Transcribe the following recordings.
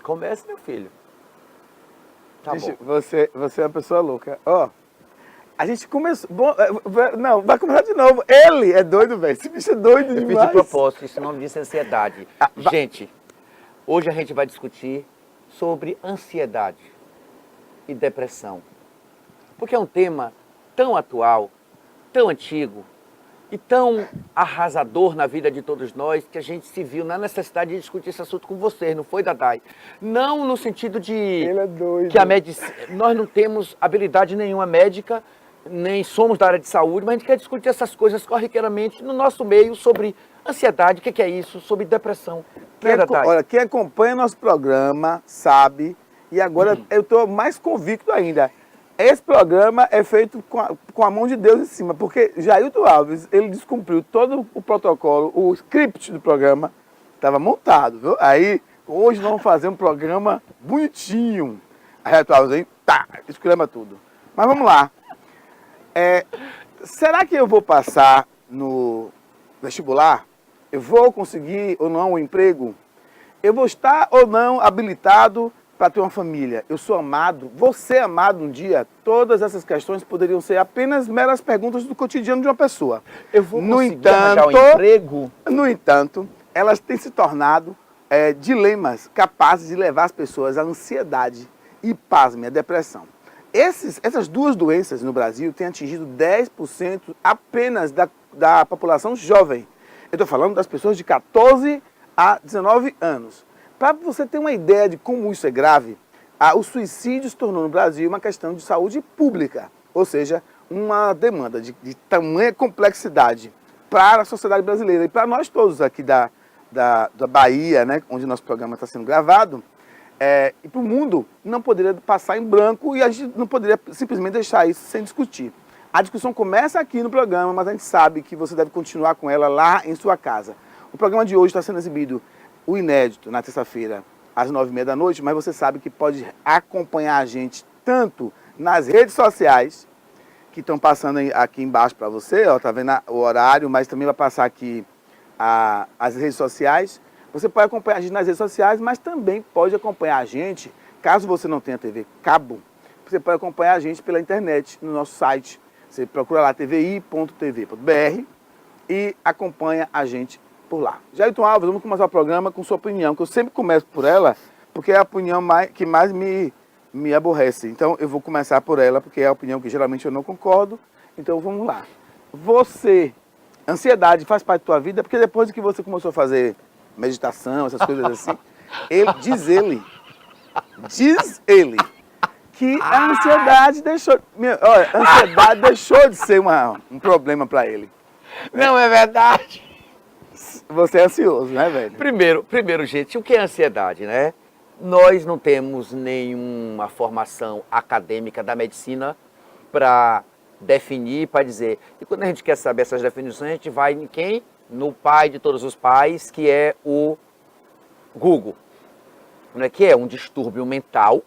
Comece, meu filho. Tá Gente, bom. você é uma pessoa louca. Ó, a gente começou... Bom, não, vai começar de novo. Ele é doido, velho. Esse bicho é doido Eu fiz demais. de propósito, isso não diz ansiedade. Ah, Gente, hoje a gente vai discutir sobre ansiedade e depressão. Porque é um tema tão atual, tão antigo e tão arrasador na vida de todos nós que a gente se viu na necessidade de discutir esse assunto com vocês, não foi, Dadai? Não no sentido de Ele é doido. que a medicina... Nós não temos habilidade nenhuma médica, nem somos da área de saúde, mas a gente quer discutir essas coisas corriqueiramente no nosso meio sobre ansiedade, o que é isso, sobre depressão. Né, Dadai? Olha, quem acompanha nosso programa sabe, e agora eu estou mais convicto ainda. Esse programa é feito com a mão de Deus em cima, porque Jailton Alves, ele descumpriu todo o protocolo, o script do programa estava montado, viu? Aí, hoje nós vamos fazer um programa bonitinho. Aí Jailton Alves, hein? Tá, escreva tudo. Mas vamos lá. Será que eu vou passar no vestibular? Eu vou conseguir ou não um emprego? Eu vou estar ou não habilitado para ter uma família? Eu sou amado? Vou ser amado um dia? Todas essas questões poderiam ser apenas meras perguntas do cotidiano de uma pessoa. Eu vou conseguir arranjar um emprego? No entanto, elas têm se tornado dilemas capazes de levar as pessoas à ansiedade e, pasme, à depressão. Essas duas doenças no Brasil têm atingido 10% apenas da população jovem. Eu estou falando das pessoas de 14 a 19 anos. Para você ter uma ideia de como isso é grave, o suicídio se tornou no Brasil uma questão de saúde pública, ou seja, uma demanda de tamanha complexidade para a sociedade brasileira e para nós todos aqui da Bahia, né, onde nosso programa está sendo gravado, e para o mundo, não poderia passar em branco e a gente não poderia simplesmente deixar isso sem discutir. A discussão começa aqui no programa, mas a gente sabe que você deve continuar com ela lá em sua casa. O programa de hoje está sendo exibido, o inédito, na terça-feira, às 9h30 da noite, mas você sabe que pode acompanhar a gente tanto nas redes sociais, que estão passando aqui embaixo para você, ó, tá vendo o horário, mas também vai passar aqui as redes sociais. Você pode acompanhar a gente nas redes sociais, mas também pode acompanhar a gente, caso você não tenha TV cabo, você pode acompanhar a gente pela internet, no nosso site. Você procura lá tvi.tv.br e acompanha a gente por lá. Jailton Alves, vamos começar o programa com sua opinião, que eu sempre começo por ela, porque é a opinião que mais me aborrece. Então eu vou começar por ela, porque é a opinião que geralmente eu não concordo. Então vamos lá. Ansiedade faz parte da tua vida, porque depois que você começou a fazer meditação, essas coisas assim, diz ele, que a ansiedade deixou de ser um problema para ele. Não é verdade. Você é ansioso, né, velho? Primeiro, gente, o que é ansiedade, né? Nós não temos nenhuma formação acadêmica da medicina para definir, para dizer. E quando a gente quer saber essas definições, a gente vai em quem? No pai de todos os pais, que é o Google. Não é que é um distúrbio mental,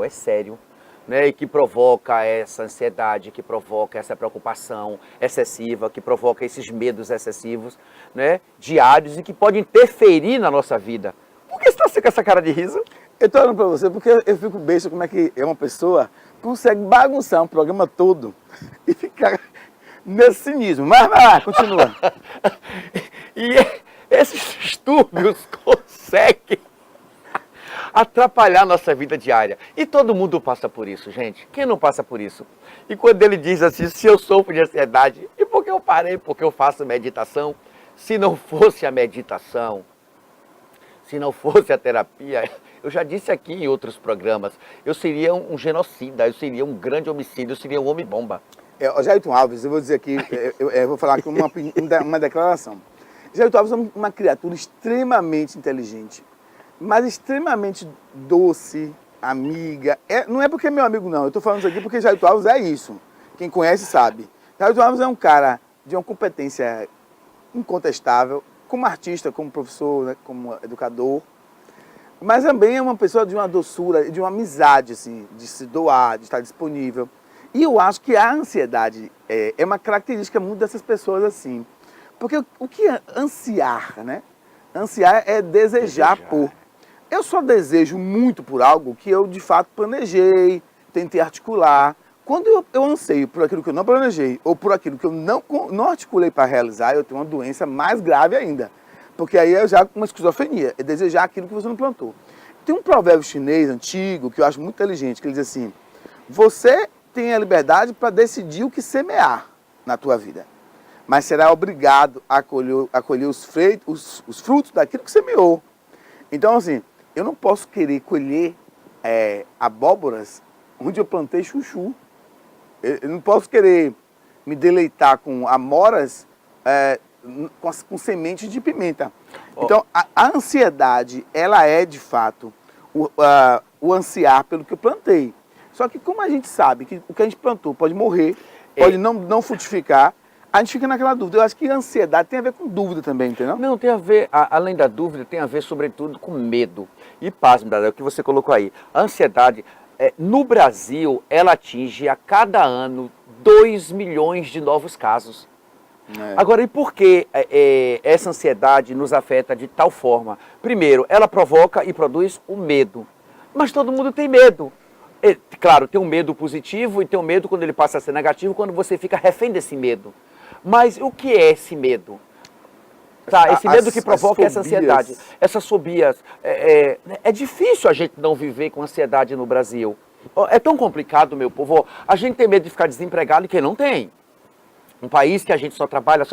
é sério, né, e que provoca essa ansiedade, que provoca essa preocupação excessiva, que provoca esses medos excessivos, né, diários e que pode interferir na nossa vida. Por que você está assim com essa cara de riso? Eu estou olhando para você porque eu fico besta como é que uma pessoa consegue bagunçar um programa todo e ficar nesse cinismo. Mas vai lá, continua. E esses distúrbios conseguem atrapalhar a nossa vida diária. E todo mundo passa por isso, gente. Quem não passa por isso? E quando ele diz assim, se eu sofro de ansiedade, e por que eu parei? Porque eu faço meditação. Se não fosse a meditação, se não fosse a terapia, eu já disse aqui em outros programas, eu seria um genocida, eu seria um grande homicídio, eu seria um homem-bomba. Jailton Alves, eu vou dizer aqui, eu vou falar aqui uma declaração. Jailton Alves é uma criatura extremamente inteligente, mas extremamente doce, amiga. Não é porque é meu amigo, não. Eu estou falando isso aqui porque Jailton Alves é isso. Quem conhece sabe. Jailton Alves é um cara de uma competência incontestável, como artista, como professor, né, como educador, mas também é uma pessoa de uma doçura, de uma amizade, assim, de se doar, de estar disponível. E eu acho que a ansiedade é uma característica muito dessas pessoas assim. Porque o que é ansiar, né? Ansiar é desejar por. eu só desejo muito por algo que eu, de fato, planejei, tentei articular. Quando eu anseio por aquilo que eu não planejei ou por aquilo que eu não articulei para realizar, eu tenho uma doença mais grave ainda. Porque aí é já uma esquizofrenia, é desejar aquilo que você não plantou. Tem um provérbio chinês antigo que eu acho muito inteligente, que ele diz assim: você tem a liberdade para decidir o que semear na tua vida, mas será obrigado a colher os frutos daquilo que semeou. Então, assim, eu não posso querer colher abóboras onde eu plantei chuchu. Eu não posso querer me deleitar com amoras com sementes de pimenta. Então, a ansiedade, ela é, de fato, o ansiar pelo que eu plantei. Só que como a gente sabe que o que a gente plantou pode morrer, pode não frutificar, a gente fica naquela dúvida. Eu acho que a ansiedade tem a ver com dúvida também, entendeu? Não, tem a ver, além da dúvida, tem a ver sobretudo com medo. E pasme, Dadá, o que você colocou aí. A ansiedade, no Brasil, ela atinge a cada ano 2 milhões de novos casos. Agora, e por que essa ansiedade nos afeta de tal forma? Primeiro, ela provoca e produz o medo. Mas todo mundo tem medo. Claro, tem um medo positivo e tem um medo quando ele passa a ser negativo, quando você fica refém desse medo. Mas o que é esse medo? Tá, esse medo que provoca essa ansiedade, essas fobias. É difícil a gente não viver com ansiedade no Brasil. É tão complicado, meu povo. A gente tem medo de ficar desempregado e quem não tem. Um país que a gente só trabalha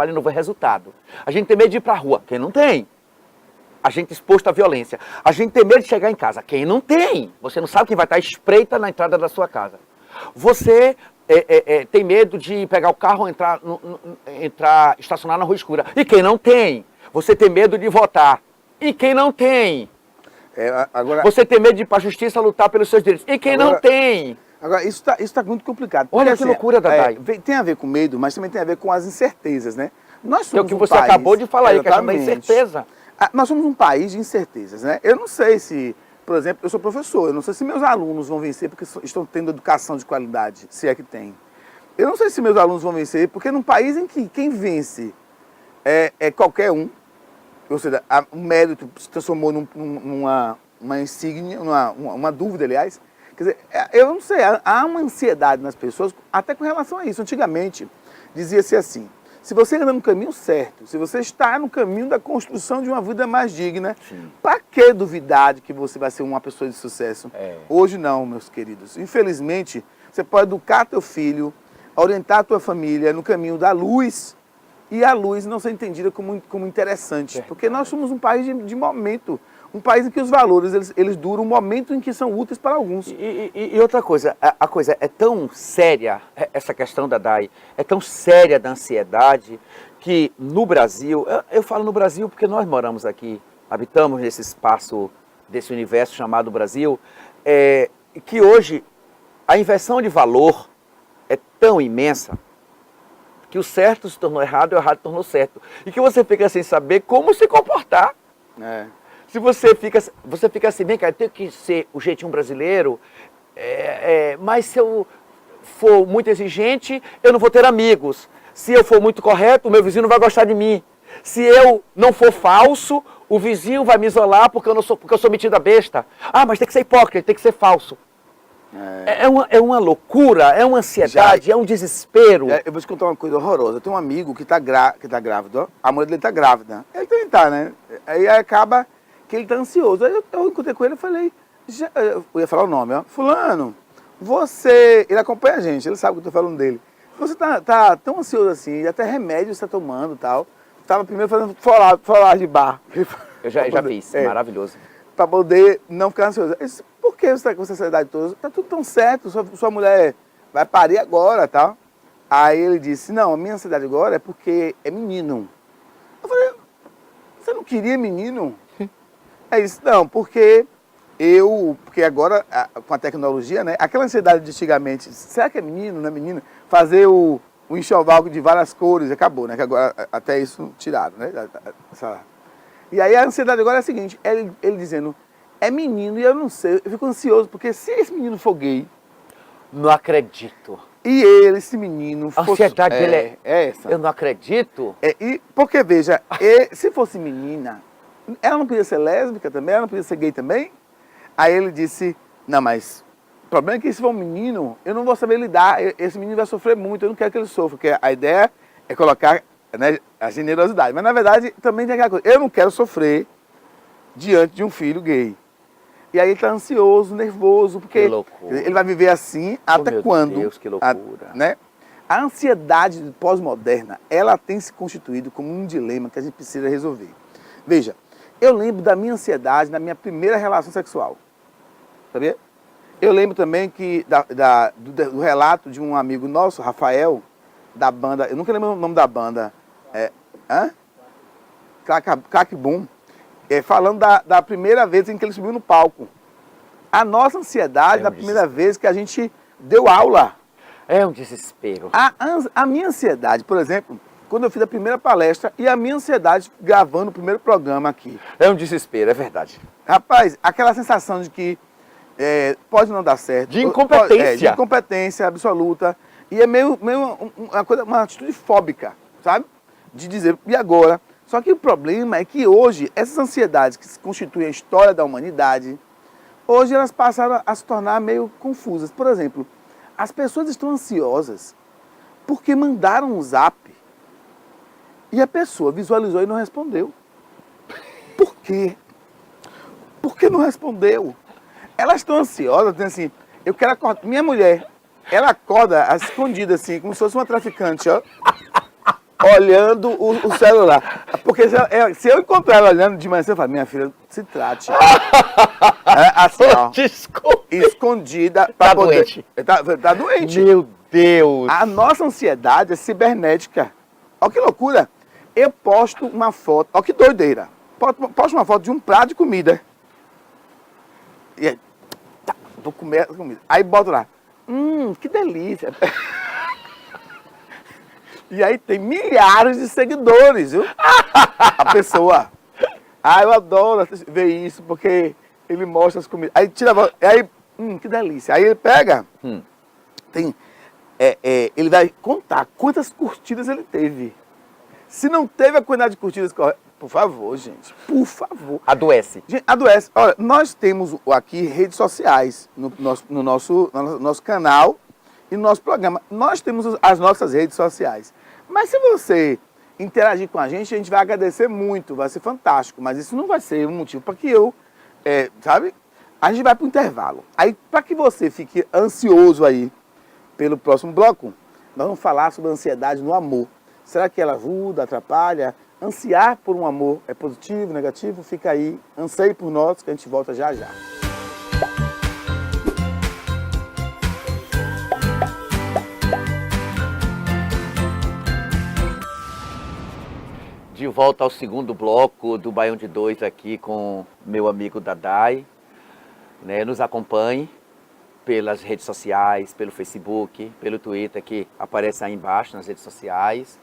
e não vê resultado. A gente tem medo de ir pra rua, quem não tem. A gente exposto à violência. A gente tem medo de chegar em casa, quem não tem. Você não sabe quem vai estar à espreita na entrada da sua casa. Você tem medo de pegar o carro, estacionar na rua escura. E quem não tem? Você tem medo de votar. E quem não tem? Você tem medo de ir para a justiça lutar pelos seus direitos. E quem não tem? Agora, isso tá muito complicado. Olha que loucura, Dadai. Tem a ver com medo, mas também tem a ver com as incertezas, né? Nós somos é o que você acabou de falar aí, que é a incerteza. Nós somos um país de incertezas, né? Eu não sei se, por exemplo, eu sou professor, eu não sei se meus alunos vão vencer porque estão tendo educação de qualidade, se é que tem. Eu não sei se meus alunos vão vencer porque num país em que quem vence é qualquer um, ou seja, o mérito se transformou numa insígnia, uma dúvida, aliás. Quer dizer, eu não sei, há uma ansiedade nas pessoas até com relação a isso. Antigamente, dizia-se assim: se você anda no caminho certo, se você está no caminho da construção de uma vida mais digna, para que duvidar de que você vai ser uma pessoa de sucesso? Hoje não, meus queridos. Infelizmente, você pode educar teu filho, orientar a tua família no caminho da luz, e a luz não ser entendida como interessante. Porque nós somos um país de momento. Um país em que os valores, eles duram um momento em que são úteis para alguns. E outra coisa, a coisa é tão séria, essa questão da DAI, é tão séria da ansiedade, que no Brasil, eu falo no Brasil porque nós moramos aqui, habitamos nesse espaço, desse universo chamado Brasil, que hoje a inversão de valor é tão imensa, que o certo se tornou errado e o errado se tornou certo. E que você fica sem saber como se comportar. Se você fica assim, bem, cara, tem que ser o jeitinho brasileiro, mas se eu for muito exigente, eu não vou ter amigos. Se eu for muito correto, o meu vizinho não vai gostar de mim. Se eu não for falso, o vizinho vai me isolar porque eu sou metido a besta. Ah, mas tem que ser hipócrita, tem que ser falso. É uma loucura, é uma ansiedade, é um desespero. Eu vou te contar uma coisa horrorosa. Eu tenho um amigo que tá grávido, a mulher dele tá grávida. Ele também tá, né? Aí acaba que ele tá ansioso. Aí eu encontrei com ele e falei, eu ia falar o nome, ó. Fulano, ele acompanha a gente, ele sabe que eu tô falando dele. Você tá tão ansioso assim, até remédio você tá tomando e tal. Tava primeiro fazendo folagem de bar. Eu já fiz, maravilhoso. Para poder não ficar ansioso. Eu disse, por que você está com essa ansiedade toda? Tá tudo tão certo, sua mulher vai parir agora, tal. Aí ele disse, não, a minha ansiedade agora é porque é menino. Eu falei, você não queria menino? Aí disse, não, porque agora, com a tecnologia, né, aquela ansiedade de antigamente, será que é menino, não é menina? Fazer o enxoval de várias cores, acabou, né, que agora até isso tiraram, né, E aí a ansiedade agora é a seguinte, ele dizendo, é menino e eu não sei, eu fico ansioso, porque se esse menino for gay... Não acredito. E esse menino fosse... A ansiedade dele é essa. Eu não acredito. Porque, veja, se fosse menina, ela não podia ser lésbica também? Ela não podia ser gay também? Aí ele disse, não, mas o problema é que se for um menino, eu não vou saber lidar, esse menino vai sofrer muito, eu não quero que ele sofra, porque a ideia é colocar, né, a generosidade. Mas na verdade também tem aquela coisa, eu não quero sofrer diante de um filho gay. E aí ele está ansioso, nervoso, porque ele vai viver assim até quando? Meu Deus, que loucura. Né? A ansiedade pós-moderna, ela tem se constituído como um dilema que a gente precisa resolver. Veja, eu lembro da minha ansiedade na minha primeira relação sexual. Sabia? Eu lembro também que do relato de um amigo nosso, Rafael, da banda, eu nunca lembro o nome da banda, Crack Boom, falando da primeira vez em que ele subiu no palco. A nossa ansiedade, da primeira vez que a gente deu aula. É um desespero. A minha ansiedade, por exemplo, quando eu fiz a primeira palestra e a minha ansiedade gravando o primeiro programa aqui. É um desespero, é verdade. Rapaz, aquela sensação de que pode não dar certo. De incompetência. De incompetência absoluta. E é meio uma atitude fóbica, sabe? De dizer, e agora? Só que o problema é que hoje, essas ansiedades que constituem a história da humanidade, hoje elas passaram a se tornar meio confusas. Por exemplo, as pessoas estão ansiosas porque mandaram um zap e a pessoa visualizou e não respondeu. Por quê? Por que não respondeu? Elas estão ansiosas, dizendo assim, eu quero acordar. Minha mulher, ela acorda escondida assim, como se fosse uma traficante, ó. Olhando o celular. Porque se eu encontrar ela olhando de manhã, eu falo, minha filha, se trate. Assim, ó. Desculpa. Escondida. Tá doente. Tá doente. Meu Deus. A nossa ansiedade é cibernética. Olha que loucura. Eu posto uma foto, olha que doideira. Posto uma foto de um prato de comida. E aí, vou comer essa comida. Aí boto lá, que delícia. E aí tem milhares de seguidores, viu? A pessoa. Eu adoro ver isso, porque ele mostra as comidas. Aí tira a foto, aí, que delícia. Aí ele pega, ele vai contar quantas curtidas ele teve. Se não teve a quantidade de curtidas, por favor, gente, por favor. Adoece. Gente, adoece. Olha, nós temos aqui redes sociais no nosso canal e no nosso programa. Nós temos as nossas redes sociais. Mas se você interagir com a gente vai agradecer muito, vai ser fantástico. Mas isso não vai ser um motivo para que eu, sabe? A gente vai para o intervalo. Aí, para que você fique ansioso aí pelo próximo bloco, nós vamos falar sobre a ansiedade no amor. Será que ela ajuda, atrapalha? Ansiar por um amor é positivo, negativo? Fica aí, anseie por nós, que a gente volta já já. De volta ao segundo bloco do Baião de Dois aqui com meu amigo Dadai. Né? Nos acompanhe pelas redes sociais, pelo Facebook, pelo Twitter, que aparece aí embaixo nas redes sociais.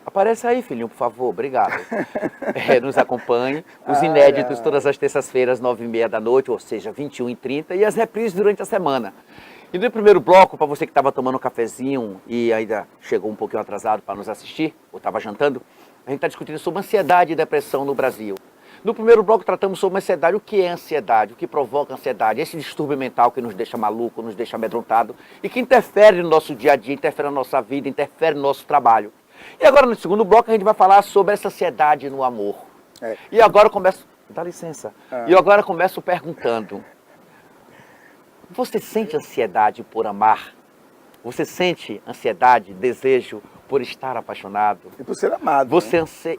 Aparece aí, filhinho, por favor, obrigado. Nos acompanhe. Os inéditos todas as terças-feiras, 9h30 da noite, ou seja, 21h30, e as reprises durante a semana. E no primeiro bloco, para você que estava tomando um cafezinho e ainda chegou um pouquinho atrasado para nos assistir, ou estava jantando, a gente está discutindo sobre ansiedade e depressão no Brasil. No primeiro bloco tratamos sobre ansiedade, o que é ansiedade, o que provoca ansiedade, esse distúrbio mental que nos deixa maluco, nos deixa amedrontado e que interfere no nosso dia a dia, interfere na nossa vida, interfere no nosso trabalho. E agora no segundo bloco a gente vai falar sobre essa ansiedade no amor. E agora eu começo, dá licença, e agora eu começo perguntando, você sente ansiedade por amar? Você sente ansiedade, desejo por estar apaixonado? E por ser amado. Você né? anseia...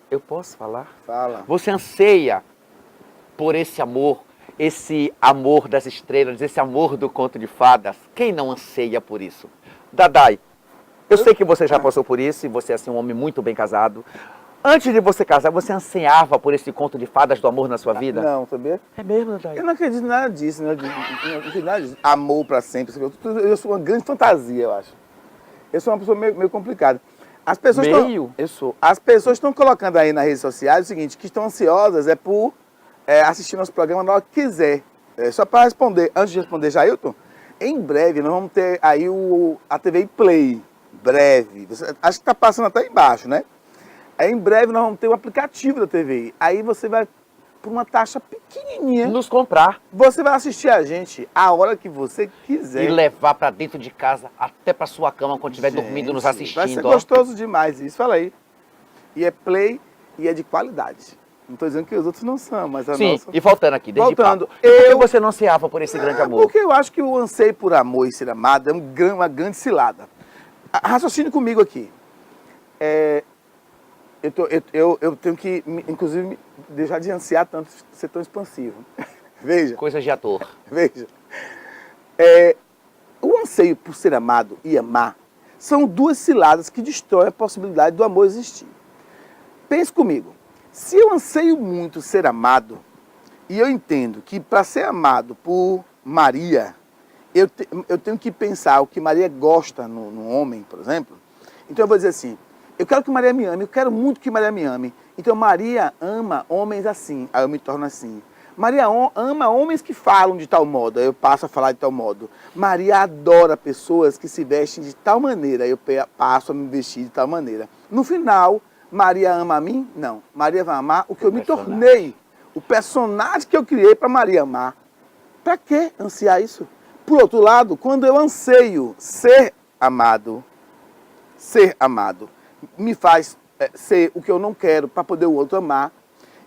Eu posso falar? Fala. Você anseia por esse amor das estrelas, esse amor do conto de fadas? Quem não anseia por isso? Dadai, eu sei que você já passou por isso e você é assim, um homem muito bem casado. Antes de você casar, você ansiava por esse conto de fadas do amor na sua vida? Não, sabia? É mesmo, Dadai? Eu não acredito em nada disso, né? Eu não acredito em nada disso. Amor pra sempre. Eu sou uma grande fantasia, eu acho. Eu sou uma pessoa meio complicada. As pessoas As pessoas estão colocando aí nas redes sociais o seguinte, que estão ansiosas por assistir nosso programa na hora que quiser. Só para responder, antes de responder, Jailton, em breve nós vamos ter aí a TV Play. Breve. Acho que está passando até embaixo, né? Aí, em breve nós vamos ter um aplicativo da TV. Aí você vai por uma taxa pequenininha. Nos comprar Você vai assistir a gente a hora que você quiser. e levar para dentro de casa, até para sua cama, quando estiver Gente, dormindo, nos assistindo. Vai ser ó. gostoso demais isso, fala aí. E é play e é de qualidade. Não estou dizendo que os outros não são, mas a Sim, nossa... e voltando aqui, desde Voltando, papo. Por que você não ansiava por esse grande amor? Porque eu acho que o anseio por amor e ser amado é uma grande cilada. Raciocine comigo aqui. Eu tenho que, inclusive, deixar de ansiar tanto, ser tão expansivo. Veja. Coisas de ator. Veja. O anseio por ser amado e amar são duas ciladas que destroem a possibilidade do amor existir. Pense comigo. Se eu anseio muito ser amado, e eu entendo que para ser amado por Maria, eu tenho que pensar o que Maria gosta no homem, por exemplo. Então eu vou dizer assim, eu quero que Maria me ame, eu quero muito que Maria me ame. Então Maria ama homens assim, aí eu me torno assim. Maria ama homens que falam de tal modo, aí eu passo a falar de tal modo. Maria adora pessoas que se vestem de tal maneira, aí eu passo a me vestir de tal maneira. No final, Maria ama a mim? Não. Maria vai amar o que eu me tornei. O personagem que eu criei para Maria amar. Para que ansiar isso? Por outro lado, quando eu anseio ser amado me faz ser o que eu não quero para poder o outro amar.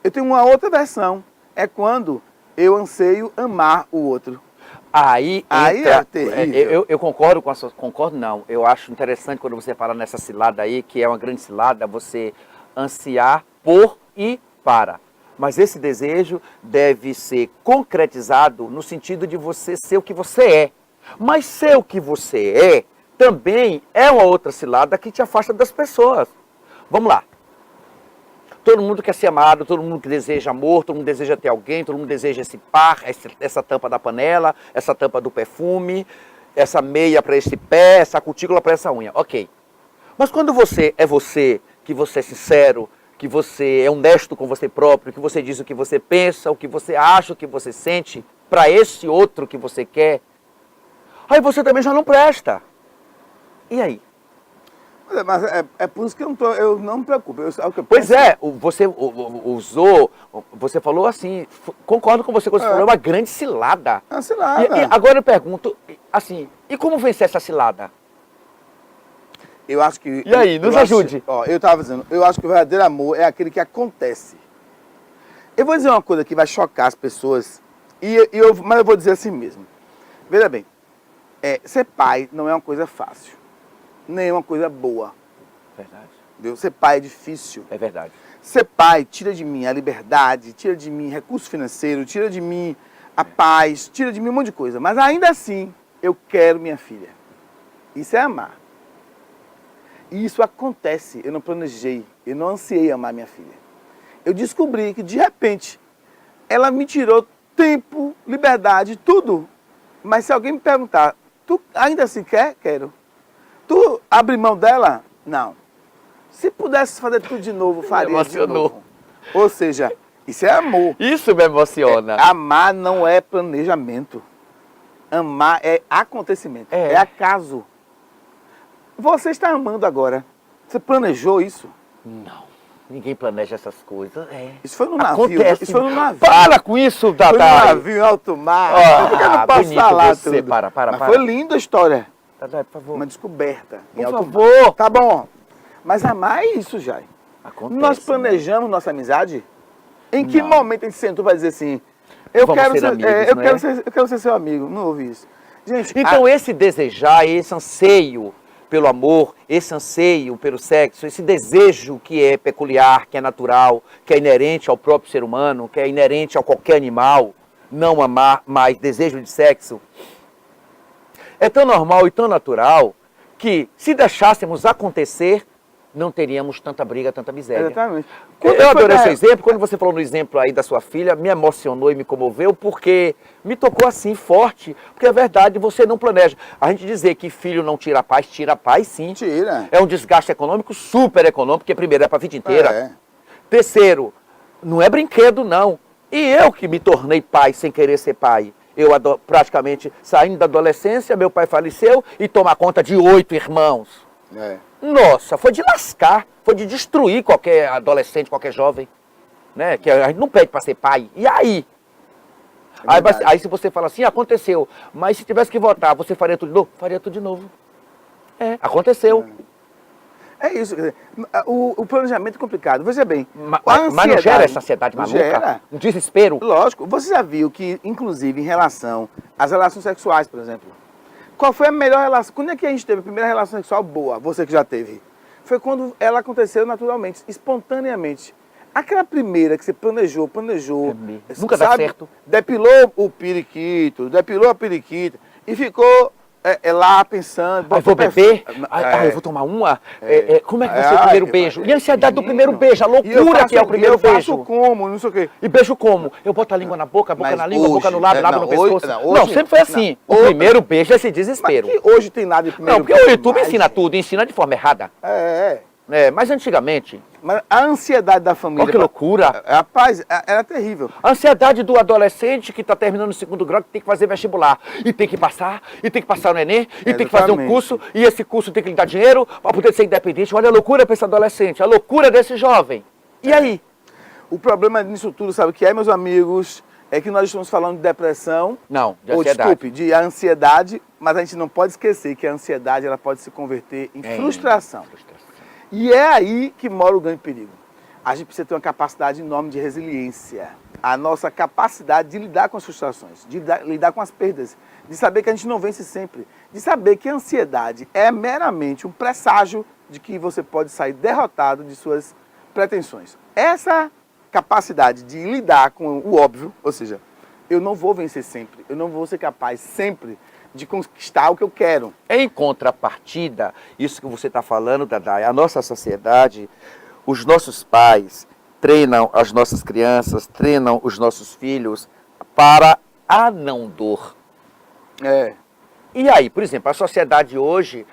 Eu tenho uma outra versão. É quando eu anseio amar o outro. Aí é terrível. Eu concordo com a sua... Concordo não. Eu acho interessante quando você fala nessa cilada aí, que é uma grande cilada, você ansiar por e para. Mas esse desejo deve ser concretizado no sentido de você ser o que você é. Mas ser o que você é também é uma outra cilada que te afasta das pessoas. Vamos lá. Todo mundo quer ser amado, todo mundo que deseja amor, todo mundo deseja ter alguém, todo mundo deseja esse par, essa tampa da panela, essa tampa do perfume, essa meia para esse pé, essa cutícula para essa unha. Ok. Mas quando você, que você é sincero, que você é honesto com você próprio, que você diz o que você pensa, o que você acha, o que você sente, para esse outro que você quer, aí você também já não presta. E aí? Mas é por isso que eu não me preocupo. Pois é, você usou, você falou assim, concordo com você quando você falou, é uma grande cilada. É uma cilada. E agora eu pergunto, assim, e como vencer essa cilada? Eu acho que... E aí, nos ajude. Eu estava dizendo, eu acho que o verdadeiro amor é aquele que acontece. Eu vou dizer uma coisa que vai chocar as pessoas, mas eu vou dizer assim mesmo. Veja bem, ser pai não é uma coisa fácil. Nem é uma coisa boa. Verdade. Entendeu? Ser pai é difícil. É verdade. Ser pai tira de mim a liberdade, tira de mim recurso financeiro, tira de mim a paz, tira de mim um monte de coisa. Mas ainda assim, eu quero minha filha. Isso é amar. E isso acontece. Eu não planejei, eu não ansiei amar minha filha. Eu descobri que, de repente, ela me tirou tempo, liberdade, tudo. Mas se alguém me perguntar, tu ainda assim quer? Quero. Tu abre mão dela? Não. Se pudesse fazer tudo de novo, faria de novo. Ou seja, isso é amor. Isso me emociona. Amar não é planejamento. Amar é acontecimento. É acaso. Você está amando agora. Você planejou isso? Não. Ninguém planeja essas coisas. Isso foi no navio. Acontece. Isso foi no navio. Para com isso, Tata. Foi no navio, em alto mar. Eu não posso falar tudo. Para. Foi linda a história. Tata, por favor. Uma descoberta. Por favor. Tá bom. Mas amar é isso, Jai. Acontece. Nós planejamos nossa amizade? Em que momento a gente sentou para dizer assim, eu quero ser seu amigo? Não ouvi isso. Gente, então esse desejar, esse anseio pelo amor, esse anseio pelo sexo, esse desejo que é peculiar, que é natural, que é inerente ao próprio ser humano, que é inerente a qualquer animal, não amar, mas desejo de sexo, é tão normal e tão natural que, se deixássemos acontecer, não teríamos tanta briga, tanta miséria. Exatamente. Eu adorei esse exemplo. Quando você falou no exemplo aí da sua filha, me emocionou e me comoveu, porque me tocou assim, forte. Porque é verdade, você não planeja. A gente dizer que filho não tira paz, sim. Tira. É um desgaste econômico, super econômico, porque primeiro é para a vida inteira. Terceiro, não é brinquedo, não. E eu que me tornei pai sem querer ser pai. Eu praticamente saindo da adolescência, meu pai faleceu e toma conta de 8 irmãos. Nossa, foi de lascar, foi de destruir qualquer adolescente, qualquer jovem. né? Que a gente não pede para ser pai. E aí? Aí se você fala assim, aconteceu, mas se tivesse que votar, você faria tudo de novo? Faria tudo de novo. Aconteceu. É isso, quer dizer, o planejamento é complicado. Veja bem, Mas não gera essa ansiedade maluca? Gera. Um desespero? Lógico. Você já viu que, inclusive, em relação às relações sexuais, por exemplo, qual foi a melhor relação? Quando é que a gente teve a primeira relação sexual boa, você que já teve? Foi quando ela aconteceu naturalmente, espontaneamente. Aquela primeira que você planejou, nunca dá certo. Depilou o periquito, depilou a periquita e ficou lá pensando... Aí vou beber? Eu vou tomar uma? Como é que vai ser o primeiro beijo? E a ansiedade do primeiro beijo, a loucura que é o primeiro beijo. Eu faço como, não sei o quê. E beijo como? Eu boto a língua na boca, a boca na língua, a boca no lábio, lábio no pescoço. Não, sempre foi assim. O primeiro beijo é esse desespero. Mas que hoje tem nada de primeiro beijo. Não, porque o YouTube ensina tudo, ensina de forma errada. Mas antigamente... Mas a ansiedade da família... Olha que loucura! Rapaz, era terrível. A ansiedade do adolescente que está terminando o segundo grau, que tem que fazer vestibular. E tem que passar, no Enem, e tem que fazer um curso, e esse curso tem que lhe dar dinheiro para poder ser independente. Olha a loucura para esse adolescente, a loucura desse jovem. E aí? O problema nisso tudo, sabe o que é, meus amigos? É que nós estamos falando de depressão. Não, de ansiedade. De ansiedade, mas a gente não pode esquecer que a ansiedade ela pode se converter em frustração. E é aí que mora o grande perigo. A gente precisa ter uma capacidade enorme de resiliência. A nossa capacidade de lidar com as frustrações, de lidar com as perdas, de saber que a gente não vence sempre, de saber que a ansiedade é meramente um presságio de que você pode sair derrotado de suas pretensões. Essa capacidade de lidar com o óbvio, ou seja, eu não vou vencer sempre, eu não vou ser capaz sempre de conquistar o que eu quero. Em contrapartida, isso que você está falando, Dadai, a nossa sociedade, os nossos pais treinam as nossas crianças, treinam os nossos filhos para a não dor. E aí, por exemplo, a sociedade hoje,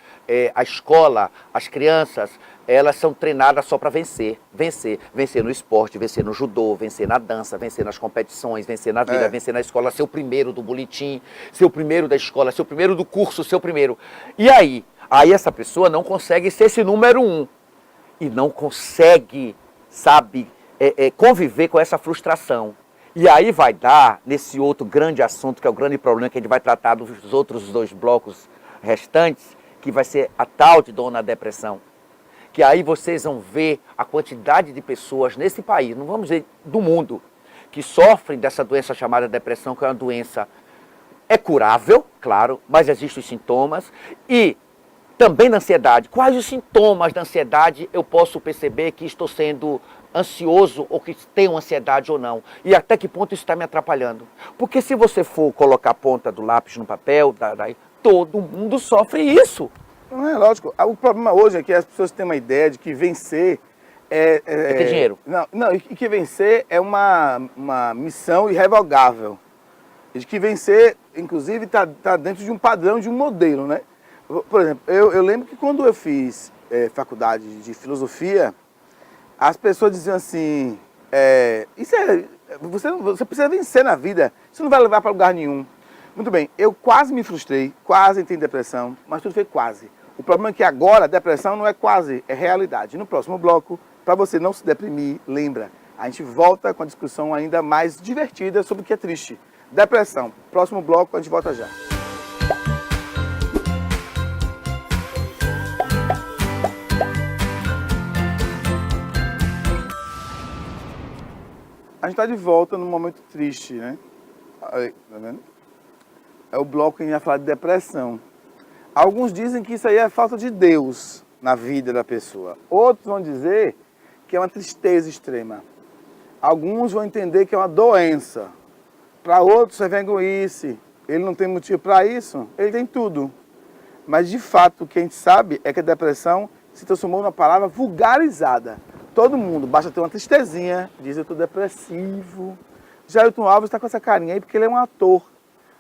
a escola, as crianças, elas são treinadas só para vencer. Vencer no esporte, vencer no judô, vencer na dança, vencer nas competições, vencer na vida, vencer na escola, ser o primeiro do boletim, ser o primeiro da escola, ser o primeiro do curso, ser o primeiro. E aí essa pessoa não consegue ser esse número 1. E não consegue, sabe, conviver com essa frustração. E aí vai dar nesse outro grande assunto, que é o grande problema que a gente vai tratar dos outros 2 blocos restantes, que vai ser a tal de dona depressão. Que aí vocês vão ver a quantidade de pessoas nesse país, não vamos dizer do mundo, que sofrem dessa doença chamada depressão, que é uma doença curável, claro, mas existem os sintomas. E também da ansiedade. Quais os sintomas da ansiedade eu posso perceber que estou sendo ansioso ou que tenho ansiedade ou não? E até que ponto isso está me atrapalhando? Porque se você for colocar a ponta do lápis no papel, todo mundo sofre isso. Não é lógico. O problema hoje é que as pessoas têm uma ideia de que vencer é ter dinheiro. Não, e que vencer é uma missão irrevogável. E de que vencer, inclusive, está dentro de um padrão, de um modelo, né? Por exemplo, eu lembro que quando eu fiz faculdade de filosofia, as pessoas diziam assim, você precisa vencer na vida, isso não vai levar para lugar nenhum. Muito bem, eu quase me frustrei, quase entrei em depressão, mas tudo foi quase. O problema é que agora a depressão não é quase, é realidade. No próximo bloco, para você não se deprimir, lembra, a gente volta com a discussão ainda mais divertida sobre o que é triste. Depressão. Próximo bloco, a gente volta já. A gente está de volta num momento triste, né? Aí, tá vendo? É o bloco que a gente vai falar de depressão. Alguns dizem que isso aí é falta de Deus na vida da pessoa. Outros vão dizer que é uma tristeza extrema. Alguns vão entender que é uma doença. Para outros é vergonhice. Ele não tem motivo para isso, ele tem tudo. Mas de fato o que a gente sabe é que a depressão se transformou numa palavra vulgarizada. Todo mundo, basta ter uma tristezinha, diz eu estou depressivo. Jailton Alves está com essa carinha aí porque ele é um ator.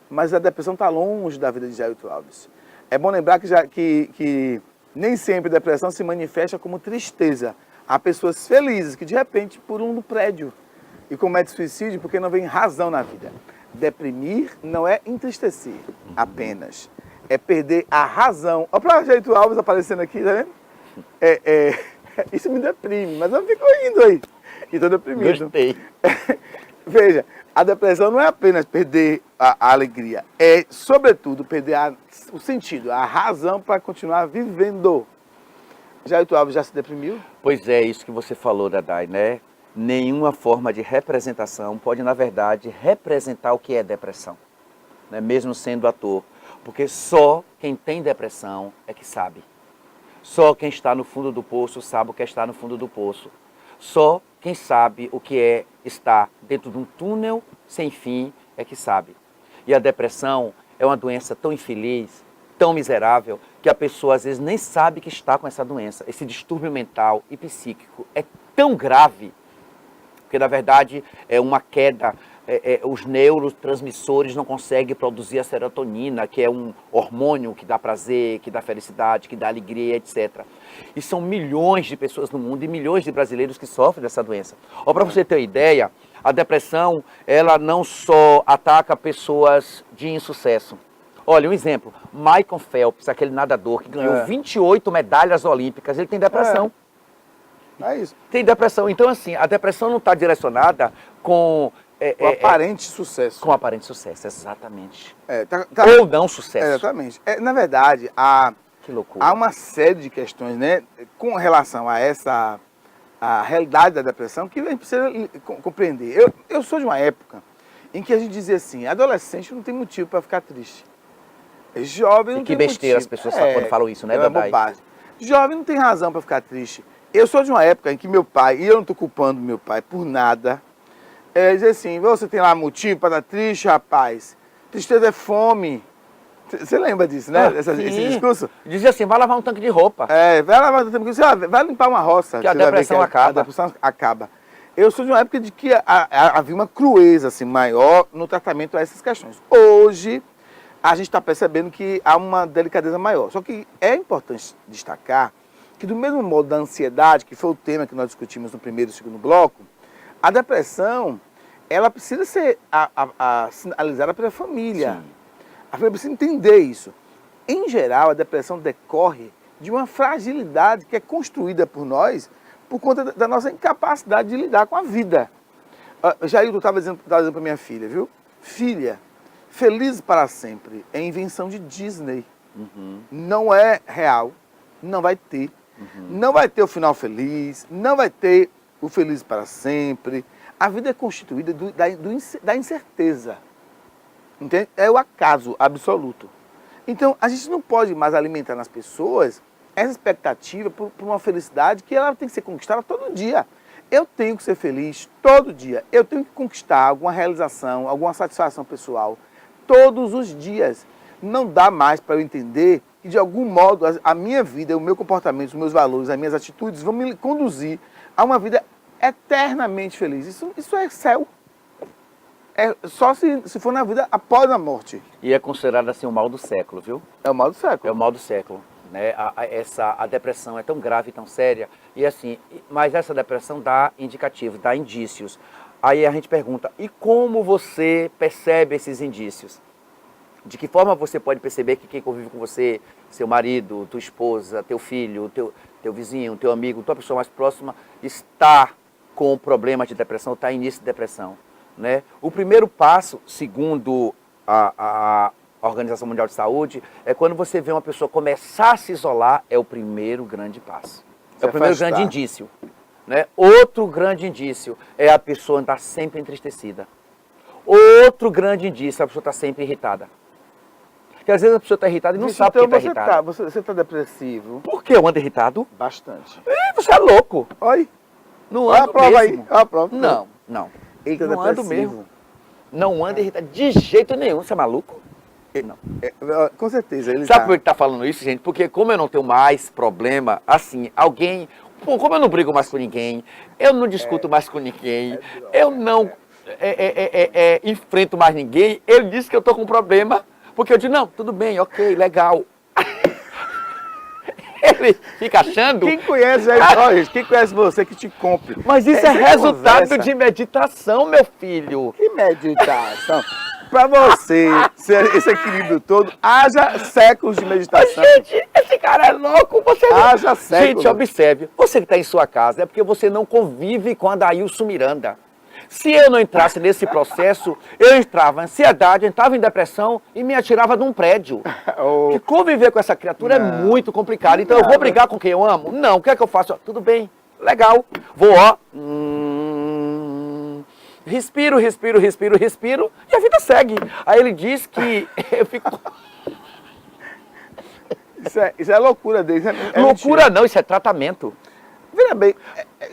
Mas a depressão está longe da vida de Jailton Alves. É bom lembrar que nem sempre a depressão se manifesta como tristeza. Há pessoas felizes que de repente pulam no prédio e cometem suicídio porque não vem razão na vida. Deprimir não é entristecer apenas. É perder a razão. Olha para Jailton Alves aparecendo aqui, tá vendo? Isso me deprime, mas eu fico rindo aí. E estou deprimido. Gostei. Veja, a depressão não é apenas perder a alegria, é, sobretudo, perder o sentido, a razão para continuar vivendo. Jair Alves já se deprimiu? Pois é, isso que você falou, Dadai, né? Nenhuma forma de representação pode, na verdade, representar o que é depressão, né? Mesmo sendo ator. Porque só quem tem depressão é que sabe. Só quem está no fundo do poço sabe o que é estar no fundo do poço. Só quem sabe o que é estar dentro de um túnel sem fim é que sabe. E a depressão é uma doença tão infeliz, tão miserável, que a pessoa às vezes nem sabe que está com essa doença. Esse distúrbio mental e psíquico é tão grave, porque na verdade é uma queda, os neurotransmissores não conseguem produzir a serotonina, que é um hormônio que dá prazer, que dá felicidade, que dá alegria, etc. E são milhões de pessoas no mundo e milhões de brasileiros que sofrem dessa doença. Para você ter uma ideia, a depressão, ela não só ataca pessoas de insucesso. Olha, um exemplo, Michael Phelps, aquele nadador que ganhou 28 medalhas olímpicas, ele tem depressão. É isso. Tem depressão. Então, assim, a depressão não está direcionada com... o aparente sucesso. Com aparente sucesso, exatamente. Ou não sucesso. Exatamente. Na verdade, que loucura. Há uma série de questões, né, com relação a a realidade da depressão que a gente precisa compreender. Eu sou de uma época em que a gente dizia assim, adolescente não tem motivo para ficar triste. Jovem não tem motivo. Que besteira as pessoas quando falam isso, né, Dadai? Bobagem. Jovem não tem razão para ficar triste. Eu sou de uma época em que meu pai, e eu não estou culpando meu pai por nada, dizia assim, você tem lá motivo para estar triste, rapaz? Tristeza é fome. Você lembra disso, né? Esse discurso? Dizia assim, vai lavar um tanque de roupa. Vai lavar um tanque de roupa, vai limpar uma roça. Que a depressão acaba. A depressão acaba. Eu sou de uma época de que havia uma crueza assim, maior no tratamento a essas questões. Hoje, a gente está percebendo que há uma delicadeza maior. Só que é importante destacar que, do mesmo modo da ansiedade, que foi o tema que nós discutimos no primeiro e segundo bloco, a depressão, ela precisa ser sinalizada pela família. Sim. A família precisa entender isso. Em geral, a depressão decorre de uma fragilidade que é construída por nós por conta da nossa incapacidade de lidar com a vida. Jair, eu estava dizendo para minha filha, viu? Filha, Feliz para Sempre é invenção de Disney. Uhum. Não é real, não vai ter. Uhum. Não vai ter o final feliz, não vai ter o Feliz para Sempre. A vida é constituída da incerteza. Entende? É o acaso absoluto. Então, a gente não pode mais alimentar nas pessoas essa expectativa por uma felicidade que ela tem que ser conquistada todo dia. Eu tenho que ser feliz todo dia. Eu tenho que conquistar alguma realização, alguma satisfação pessoal todos os dias. Não dá mais para eu entender que, de algum modo, a minha vida, o meu comportamento, os meus valores, as minhas atitudes vão me conduzir a uma vida eternamente feliz. Isso é céu. É só se for na vida após a morte. E é considerado assim o mal do século, viu? É o mal do século. É o mal do século. Né? A depressão é tão grave e tão séria. E assim, mas essa depressão dá indicativos, dá indícios. Aí a gente pergunta, e como você percebe esses indícios? De que forma você pode perceber que quem convive com você, seu marido, tua esposa, teu filho, teu vizinho, teu amigo, tua pessoa mais próxima, está com problema de depressão, está em início de depressão? Né? O primeiro passo, segundo a Organização Mundial de Saúde, é quando você vê uma pessoa começar a se isolar, é o primeiro grande passo. É o primeiro grande indício. Né? Outro grande indício é a pessoa estar sempre entristecida. Outro grande indício é a pessoa estar sempre irritada. Porque às vezes a pessoa está irritada e não sabe por que está irritada. Você está depressivo. Por que eu ando irritado? Bastante. Você é louco. Oi. Não ando prova mesmo. Aí. A prova. Não. Ele não ando mesmo. Não anda irritado de jeito nenhum. Você é maluco? Não. Com certeza. Ele Sabe por que está falando isso, gente? Porque como eu não tenho mais problema, assim, alguém... Pô, como eu não brigo mais com ninguém, eu não discuto mais com ninguém, eu não enfrento mais ninguém, ele disse que eu estou com problema, porque eu digo, não, tudo bem, ok, legal. Ele fica achando... Quem conhece, quem conhece você que te compre. Mas isso é resultado de meditação, meu filho. Que meditação? Para você ser esse equilíbrio todo, haja séculos de meditação. Gente, esse cara é louco. Você não... Haja séculos. Gente, observe. Você que está em sua casa é porque você não convive com a Adailson Miranda. Se eu não entrasse nesse processo, eu entrava em ansiedade, eu entrava em depressão e me atirava de um prédio. Oh. Que conviver com essa criatura é muito complicado. Então eu vou brigar com quem eu amo? Não. O que é que eu faço? Tudo bem, legal. Vou, ó. Respiro, respiro, respiro, respiro e a vida segue. Aí ele diz que eu fico... Isso é loucura dele. É Loucura mentira. não, isso é tratamento. Veja bem,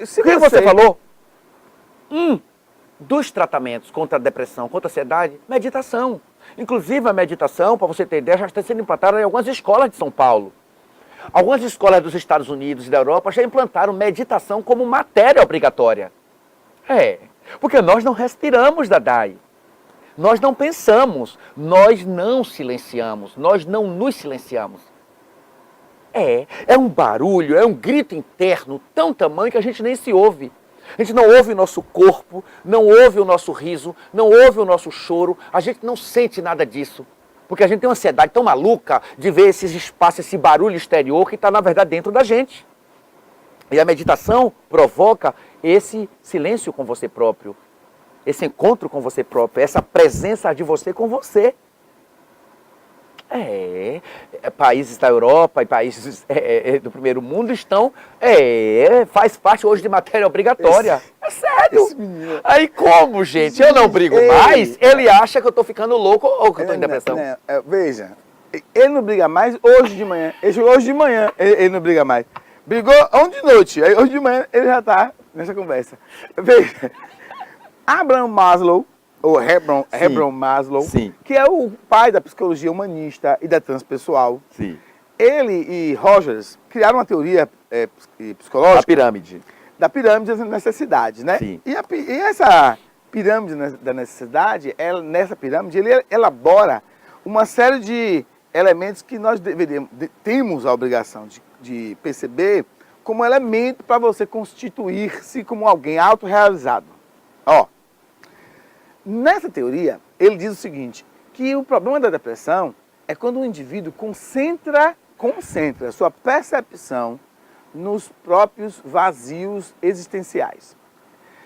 se O que você falou? Dos tratamentos contra a depressão, contra a ansiedade, meditação. Inclusive a meditação, para você ter ideia, já está sendo implantada em algumas escolas de São Paulo. Algumas escolas dos Estados Unidos e da Europa já implantaram meditação como matéria obrigatória. Porque nós não respiramos, Dadai. Nós não pensamos, nós não silenciamos, nós não nos silenciamos. É um barulho, é um grito interno tão tamanho que a gente nem se ouve. A gente não ouve o nosso corpo, não ouve o nosso riso, não ouve o nosso choro, a gente não sente nada disso. Porque a gente tem uma ansiedade tão maluca de ver esses espaços, esse barulho exterior que está, na verdade, dentro da gente. E a meditação provoca esse silêncio com você próprio, esse encontro com você próprio, essa presença de você com você. Países da Europa e países do primeiro mundo estão, faz parte hoje de matéria obrigatória. É sério. Aí como, gente? Eu não brigo mais, ele acha que eu estou ficando louco ou que eu estou em depressão. Veja, ele não briga mais hoje de manhã. Ele chegou hoje de manhã, ele não briga mais. Brigou ontem de noite, aí hoje de manhã ele já está nessa conversa. Veja, Abraham Maslow, ou Hebron Maslow, Sim. que é o pai da psicologia humanista e da transpessoal. Sim. Ele e Rogers criaram uma teoria psicológica da pirâmide das necessidades, né? Sim. E essa pirâmide da necessidade, nessa pirâmide, ele elabora uma série de elementos que nós temos a obrigação de perceber como elemento para você constituir-se como alguém autorrealizado. Nessa teoria, ele diz o seguinte, que o problema da depressão é quando o indivíduo concentra sua percepção nos próprios vazios existenciais.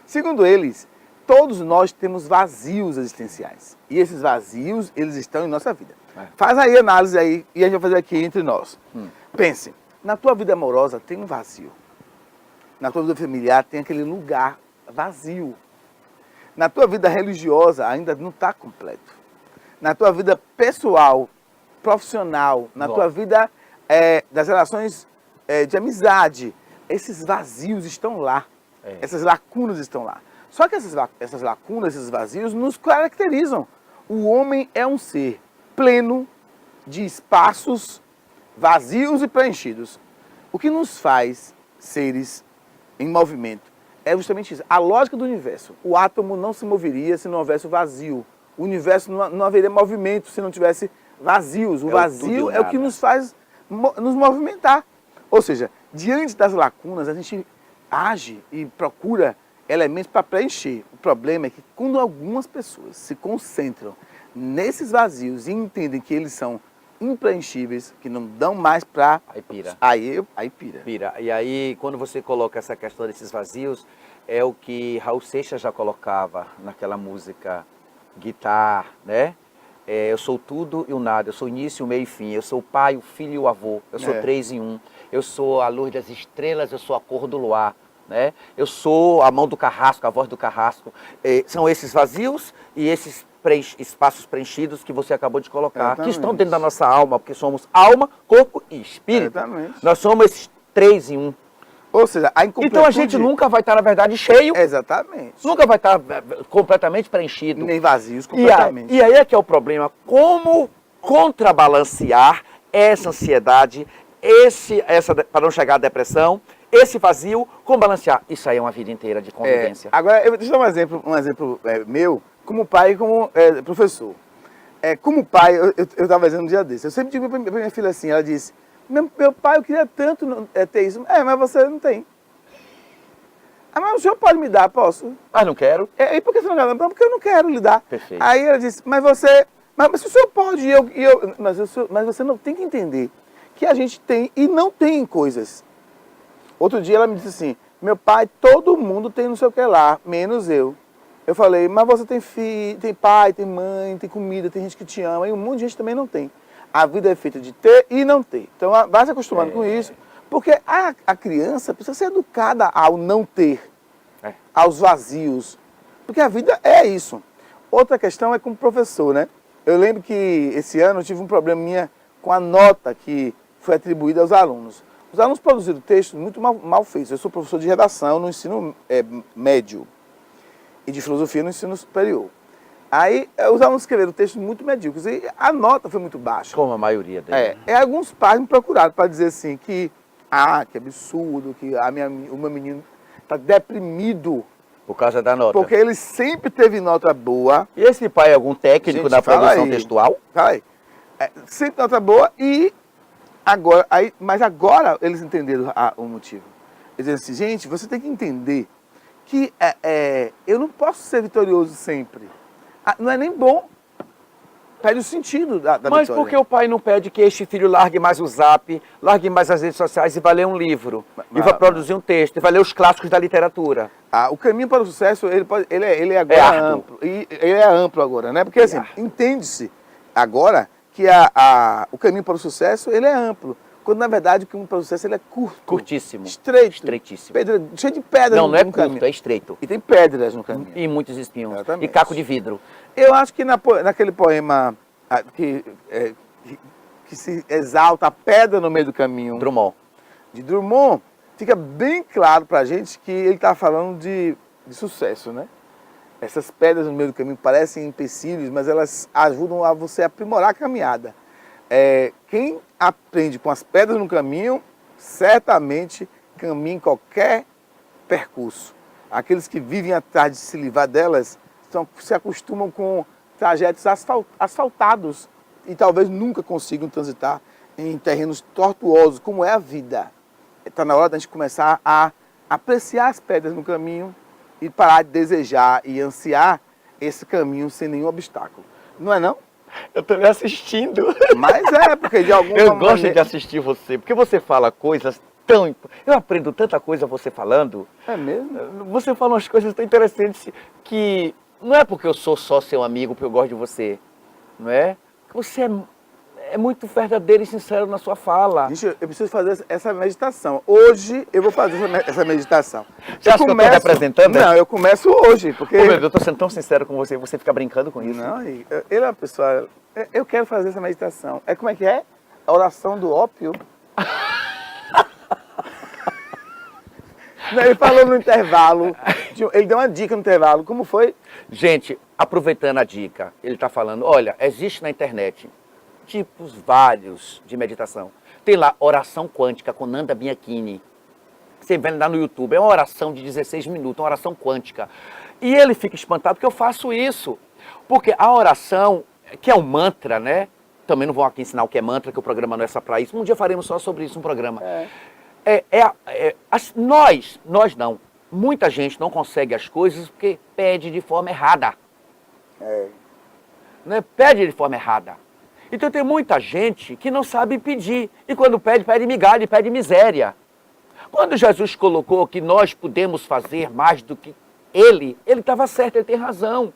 Segundo eles, todos nós temos vazios existenciais. E esses vazios, eles estão em nossa vida. Faz aí a análise aí, e a gente vai fazer aqui entre nós. Pense, na tua vida amorosa tem um vazio. Na tua vida familiar tem aquele lugar vazio. Na tua vida religiosa ainda não está completo. Na tua vida pessoal, profissional, na tua vida das relações de amizade, esses vazios estão lá. Essas lacunas estão lá. Só que essas lacunas, esses vazios nos caracterizam. O homem é um ser pleno de espaços vazios e preenchidos. O que nos faz seres em movimento é justamente isso. A lógica do universo. O átomo não se moveria se não houvesse o vazio. O universo não haveria movimento se não tivesse vazios. O vazio é o que nos faz nos movimentar. Ou seja, diante das lacunas, a gente age e procura elementos para preencher. O problema é que quando algumas pessoas se concentram nesses vazios e entendem que eles são impreenchíveis, que não dão mais para... Aí pira. Aí pira. Pira. E aí, quando você coloca essa questão desses vazios, é o que Raul Seixas já colocava naquela música Guitar, né? Eu sou tudo e o nada, eu sou o início, o meio e fim, eu sou o pai, o filho e o avô, eu sou 3 em 1, eu sou a luz das estrelas, eu sou a cor do luar, né? Eu sou a mão do carrasco, a voz do carrasco. São esses vazios e esses espaços preenchidos que você acabou de colocar, Exatamente. que estão dentro da nossa alma, porque somos alma, corpo e espírito. Exatamente. Nós somos esses 3 em 1. Ou seja, a incompletude... Então a gente nunca vai estar, na verdade, cheio. Exatamente. Nunca vai estar completamente preenchido. Nem vazios completamente. E aí é que é o problema. Como contrabalancear essa ansiedade, para não chegar à depressão, esse vazio, como balancear? Isso aí é uma vida inteira de convivência. Agora, deixa eu dar um exemplo meu, como pai e como professor. Como pai, eu estava dizendo um dia desse, eu sempre digo para minha filha assim, ela disse, meu pai, eu queria tanto ter isso. Mas você não tem. Ah, mas o senhor pode me dar, posso? Mas não quero. E por que você não quer? Não, porque eu não quero lhe dar. Perfeito. Aí ela disse, mas você... Mas o senhor pode, mas você não tem que entender que a gente tem e não tem coisas. Outro dia ela me disse assim, meu pai, todo mundo tem não sei o que lá, menos eu. Eu falei, mas você tem filho, tem pai, tem mãe, tem comida, tem gente que te ama, e um monte de gente também não tem. A vida é feita de ter e não ter. Então vai se acostumando com isso, porque a criança precisa ser educada ao não ter, aos vazios. Porque a vida é isso. Outra questão é como professor, né? Eu lembro que esse ano eu tive um probleminha com a nota que foi atribuída aos alunos. Os alunos produziram textos muito mal feitos. Eu sou professor de redação no ensino médio e de filosofia no ensino superior. Aí os alunos escreveram textos muito medíocres e a nota foi muito baixa. Como a maioria deles. Alguns pais me procuraram para dizer assim que absurdo, que o meu menino está deprimido. Por causa da nota. Porque ele sempre teve nota boa. E esse pai é algum técnico da produção textual? Fala aí. Sempre nota boa e agora, mas agora eles entenderam o motivo. Eles dizem assim, gente, você tem que entender que eu não posso ser vitorioso sempre. Não é nem bom. Perde o sentido da Mas vitória. por que o pai não pede que este filho largue mais o zap, largue mais as redes sociais e vá ler um livro? E vá produzir um texto, e vá ler os clássicos da literatura? O caminho para o sucesso, ele agora é amplo. E ele é amplo agora, né? Porque assim, entende-se agora que o caminho para o sucesso, ele é amplo. Quando na verdade o caminho para o sucesso, ele é curto. Curtíssimo. Estreito. Estreitíssimo. Cheio de pedras não é no curto, caminho. é estreito. E tem pedras no caminho. E muitos espinhos. Exatamente. E caco de vidro. Eu acho que naquele poema que se exalta a pedra no meio do caminho, Drummond. de Drummond, fica bem claro pra gente que ele está falando de sucesso, né? Essas pedras no meio do caminho parecem empecilhos, mas elas ajudam a você aprimorar a caminhada. Quem aprende com as pedras no caminho, certamente caminha em qualquer percurso. Aqueles que vivem atrás de se livrar delas se acostumam com trajetos asfaltados e talvez nunca consigam transitar em terrenos tortuosos, como é a vida. Está na hora da gente começar a apreciar as pedras no caminho e parar de desejar e ansiar esse caminho sem nenhum obstáculo. Não é não? Eu estou me assistindo. Mas porque de alguma Eu maneira... gosto de assistir você, porque você fala coisas tão... Eu aprendo tanta coisa você falando. É mesmo? Você fala umas coisas tão interessantes que... Não é porque eu sou só seu amigo, porque eu gosto de você, não é? Você é muito verdadeiro e sincero na sua fala. Gente, eu preciso fazer essa meditação. Hoje eu vou fazer essa meditação. Você acha que eu estou te apresentando? Não, eu começo hoje, porque... Pô, meu Deus, eu estou sendo tão sincero com você, você fica brincando com isso. Não, ele é uma pessoa... Eu quero fazer essa meditação. Como é que é? A oração do ópio. Não, ele falou no intervalo, ele deu uma dica no intervalo, como foi? Gente, aproveitando a dica, ele está falando, olha, existe na internet tipos vários de meditação. Tem lá oração quântica com Nanda Bianchini. Você vai lá no YouTube, é uma oração de 16 minutos, uma oração quântica. E ele fica espantado porque eu faço isso. Porque a oração, que é um mantra, né? Também não vou aqui ensinar o que é mantra, que o programa não é só para isso. Um dia faremos só sobre isso, um programa. Nós não. Muita gente não consegue as coisas porque pede de forma errada. Né? Pede de forma errada. Então tem muita gente que não sabe pedir. E quando pede, pede migalha, pede miséria. Quando Jesus colocou que nós podemos fazer mais do que ele estava certo, ele tem razão.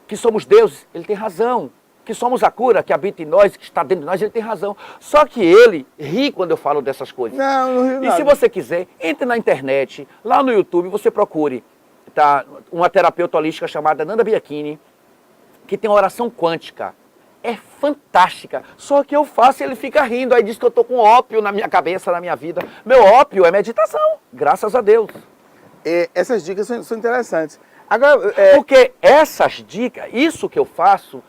Que somos deuses, ele tem razão. Que somos a cura que habita em nós, que está dentro de nós, ele tem razão. Só que ele ri quando eu falo dessas coisas. Não rio E nada. se você quiser, entre na internet, lá no YouTube, você procure uma terapeuta holística chamada Nanda Bianchini, que tem uma oração quântica. É fantástica. Só que eu faço e ele fica rindo. Aí diz que eu estou com ópio na minha cabeça, na minha vida. Meu ópio é meditação, graças a Deus. Essas dicas são interessantes. Agora, Porque essas dicas, isso que eu faço,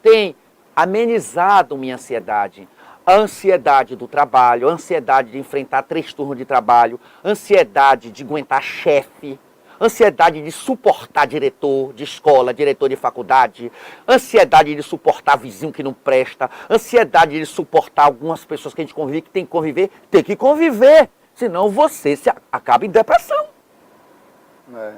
tem amenizado minha ansiedade. A ansiedade do trabalho, a ansiedade de enfrentar 3 turnos de trabalho, a ansiedade de aguentar chefe, ansiedade de suportar diretor de escola, diretor de faculdade, ansiedade de suportar vizinho que não presta, ansiedade de suportar algumas pessoas que a gente convive, que tem que conviver, senão você acaba em depressão. É.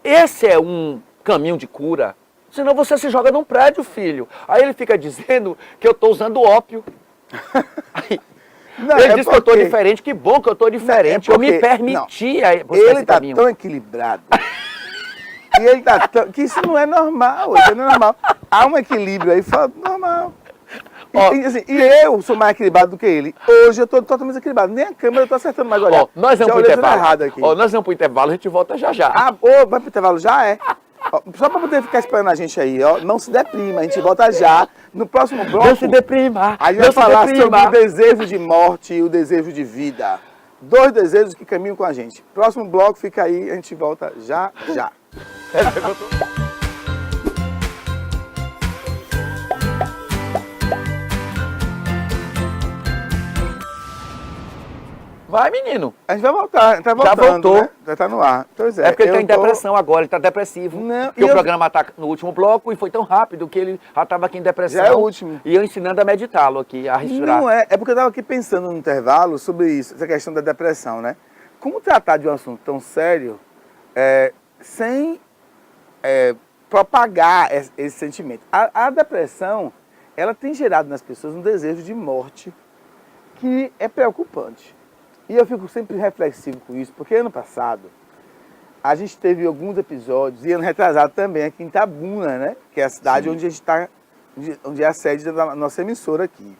Esse é um caminho de cura. Senão você se joga num prédio, filho. Aí ele fica dizendo que eu estou usando ópio. Aí, Não, ele é diz que eu estou porque- diferente. Que bom que eu estou diferente. Não, é Eu me porque- permiti buscar Ele esse tá caminho. tão equilibrado. E ele tá tão... Que isso não é normal, isso não é normal. Há um equilíbrio aí, fala, normal. Ó, E eu sou mais equilibrado do que ele. Hoje eu tô totalmente desequilibrado. Nem a câmera eu tô acertando mais olhar. Ó, nós Já vamos pro olhei tudo intervalo. errado aqui. Ó, nós vamos pro intervalo, a gente volta já já. Ah, ô, vai pro intervalo já, é? Ó, só pra poder ficar esperando a gente aí, ó. Não se deprima, a gente volta já. No próximo bloco, Não se deprima. a gente não vai se falar deprima. sobre o desejo de morte e o desejo de vida. 2 desejos que caminham com a gente. Próximo bloco, fica aí, a gente volta já, já. Vai, menino. A gente vai voltar, tá voltando, voltou. né? Já tá no ar. Pois É porque ele eu tá em depressão agora, ele tá depressivo. Não, porque e o eu- programa tá no último bloco e foi tão rápido que ele já estava aqui em depressão. Já é o último. E eu ensinando a meditá-lo aqui, a respirar. Não é, é porque eu estava aqui pensando no intervalo sobre isso, essa questão da depressão, né? Como tratar de um assunto tão sério sem propagar esse sentimento? A depressão, ela tem gerado nas pessoas um desejo de morte que é preocupante. E eu fico sempre reflexivo com isso, porque ano passado a gente teve alguns episódios, e ano retrasado também, aqui em Itabuna, né? Que é a cidade onde a gente está, onde é a sede da nossa emissora aqui.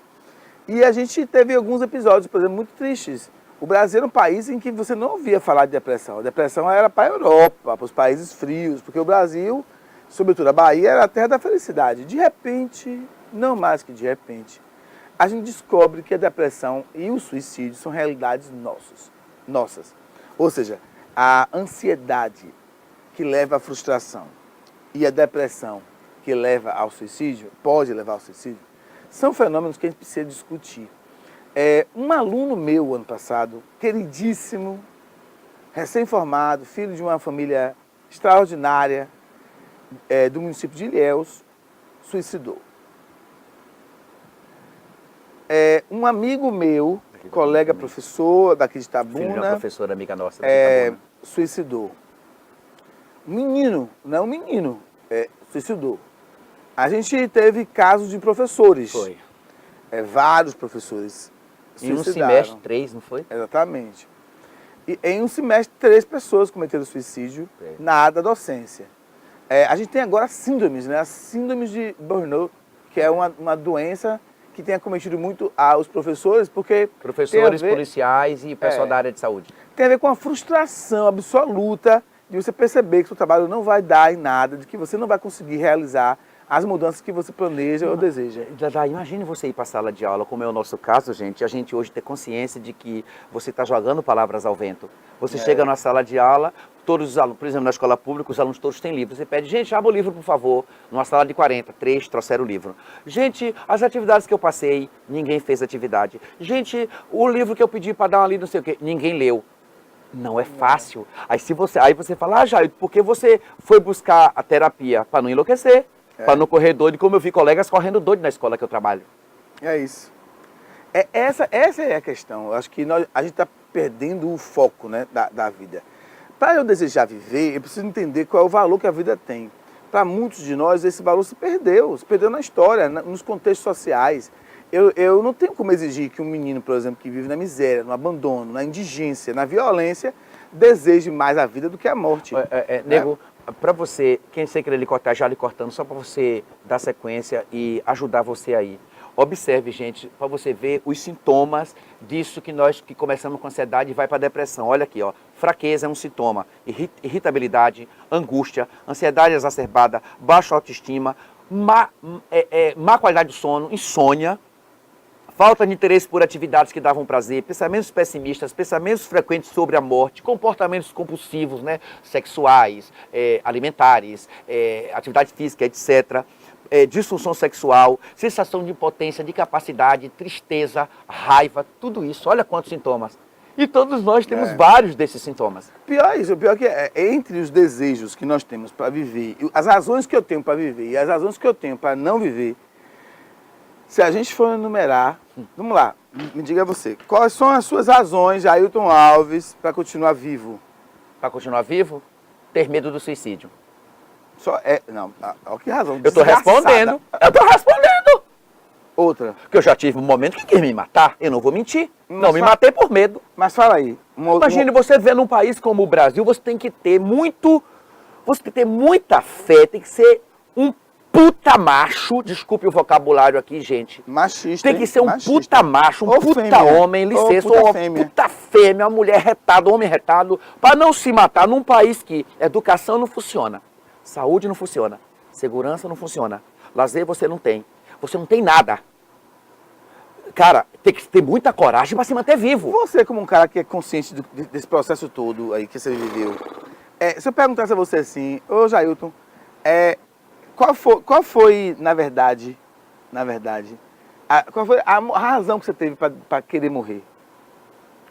E a gente teve alguns episódios, por exemplo, muito tristes. O Brasil era um país em que você não ouvia falar de depressão. A depressão era para a Europa, para os países frios, porque o Brasil, sobretudo a Bahia, era a terra da felicidade. De repente, não mais que de repente, a gente descobre que a depressão e o suicídio são realidades nossas. Ou seja, a ansiedade que leva à frustração e a depressão que leva ao suicídio, pode levar ao suicídio, são fenômenos que a gente precisa discutir. Um aluno meu, ano passado, queridíssimo, recém-formado, filho de uma família extraordinária, do município de Ilhéus, suicidou. Um amigo meu, colega professor daqui de Filho de uma Itabuna, professora amiga nossa. daqui de Itabuna. suicidou. Um menino, não um menino, suicidou. A gente teve casos de professores. Foi. Vários professores Em um suicidaram. semestre, 3, não foi? Exatamente. E em um semestre, 3 pessoas cometeram suicídio na área da docência. A gente tem agora síndromes, né? As síndromes de burnout, que é uma doença que tem acometido muito os professores, porque Professores, tem a ver- policiais e pessoal da área de saúde. tem a ver com a frustração absoluta de você perceber que seu trabalho não vai dar em nada, de que você não vai conseguir realizar as mudanças que você planeja ou deseja. Dada, imagine você ir para a sala de aula, como é o nosso caso, gente. A gente hoje ter consciência de que você está jogando palavras ao vento. Você chega na sala de aula, todos os alunos, por exemplo, na escola pública, os alunos todos têm livros. Você pede, gente, abra o livro, por favor. Numa sala de 40, 3 trouxeram o livro. Gente, as atividades que eu passei, ninguém fez atividade. Gente, o livro que eu pedi para dar uma lida, não sei o quê, ninguém leu. Não é fácil. Aí você fala, Jair, porque você foi buscar a terapia para não enlouquecer, para não correr doido, como eu vi colegas correndo doido na escola que eu trabalho. É isso. Essa é a questão. Eu acho que a gente está perdendo o foco, né, da vida. Para eu desejar viver, eu preciso entender qual é o valor que a vida tem. Para muitos de nós, esse valor se perdeu na história, nos contextos sociais. Eu não tenho como exigir que um menino, por exemplo, que vive na miséria, no abandono, na indigência, na violência, deseje mais a vida do que a morte. Nego, para você, quem sei querer lhe cortar, já lhe cortando, só para você dar sequência e ajudar você aí. Observe, gente, para você ver os sintomas disso que nós que começamos com ansiedade e vai para a depressão. Olha aqui, ó, fraqueza é um sintoma, irritabilidade, angústia, ansiedade exacerbada, baixa autoestima, má qualidade do sono, insônia, falta de interesse por atividades que davam prazer, pensamentos pessimistas, pensamentos frequentes sobre a morte, comportamentos compulsivos, né, sexuais, alimentares, atividade física, etc., disfunção sexual, sensação de impotência, de incapacidade, tristeza, raiva, tudo isso. Olha quantos sintomas. E todos nós temos vários desses sintomas. Pior isso, o pior que entre os desejos que nós temos para viver, as razões que eu tenho para viver e as razões que eu tenho para não viver, se a gente for enumerar, vamos lá, me diga você, quais são as suas razões, Ailton Alves, para continuar vivo? para continuar vivo? Ter medo do suicídio. Não, ó, que razão. Eu estou desgraçada. respondendo. Eu estou respondendo. Outra. Porque eu já tive um momento que quis me matar. Eu não vou mentir. Mas Não me matei por medo. Mas fala aí. Imagine você ver num país como o Brasil, você tem que ter muito. Você tem que ter muita fé, tem que ser um puta macho. Desculpe o vocabulário aqui, gente. Machista. Tem que ser um machista. puta macho, um Ou puta fêmea. homem, licença, Ou puta uma fêmea. puta fêmea, uma mulher retada, homem retado, para não se matar num país que educação não funciona, saúde não funciona, segurança não funciona, lazer você não tem nada. Cara, tem que ter muita coragem para se manter vivo. Você, como um cara que é consciente desse processo todo aí que você viveu, se eu perguntasse a você assim, ô Jailton, qual foi, na verdade, qual foi a razão que você teve para querer morrer?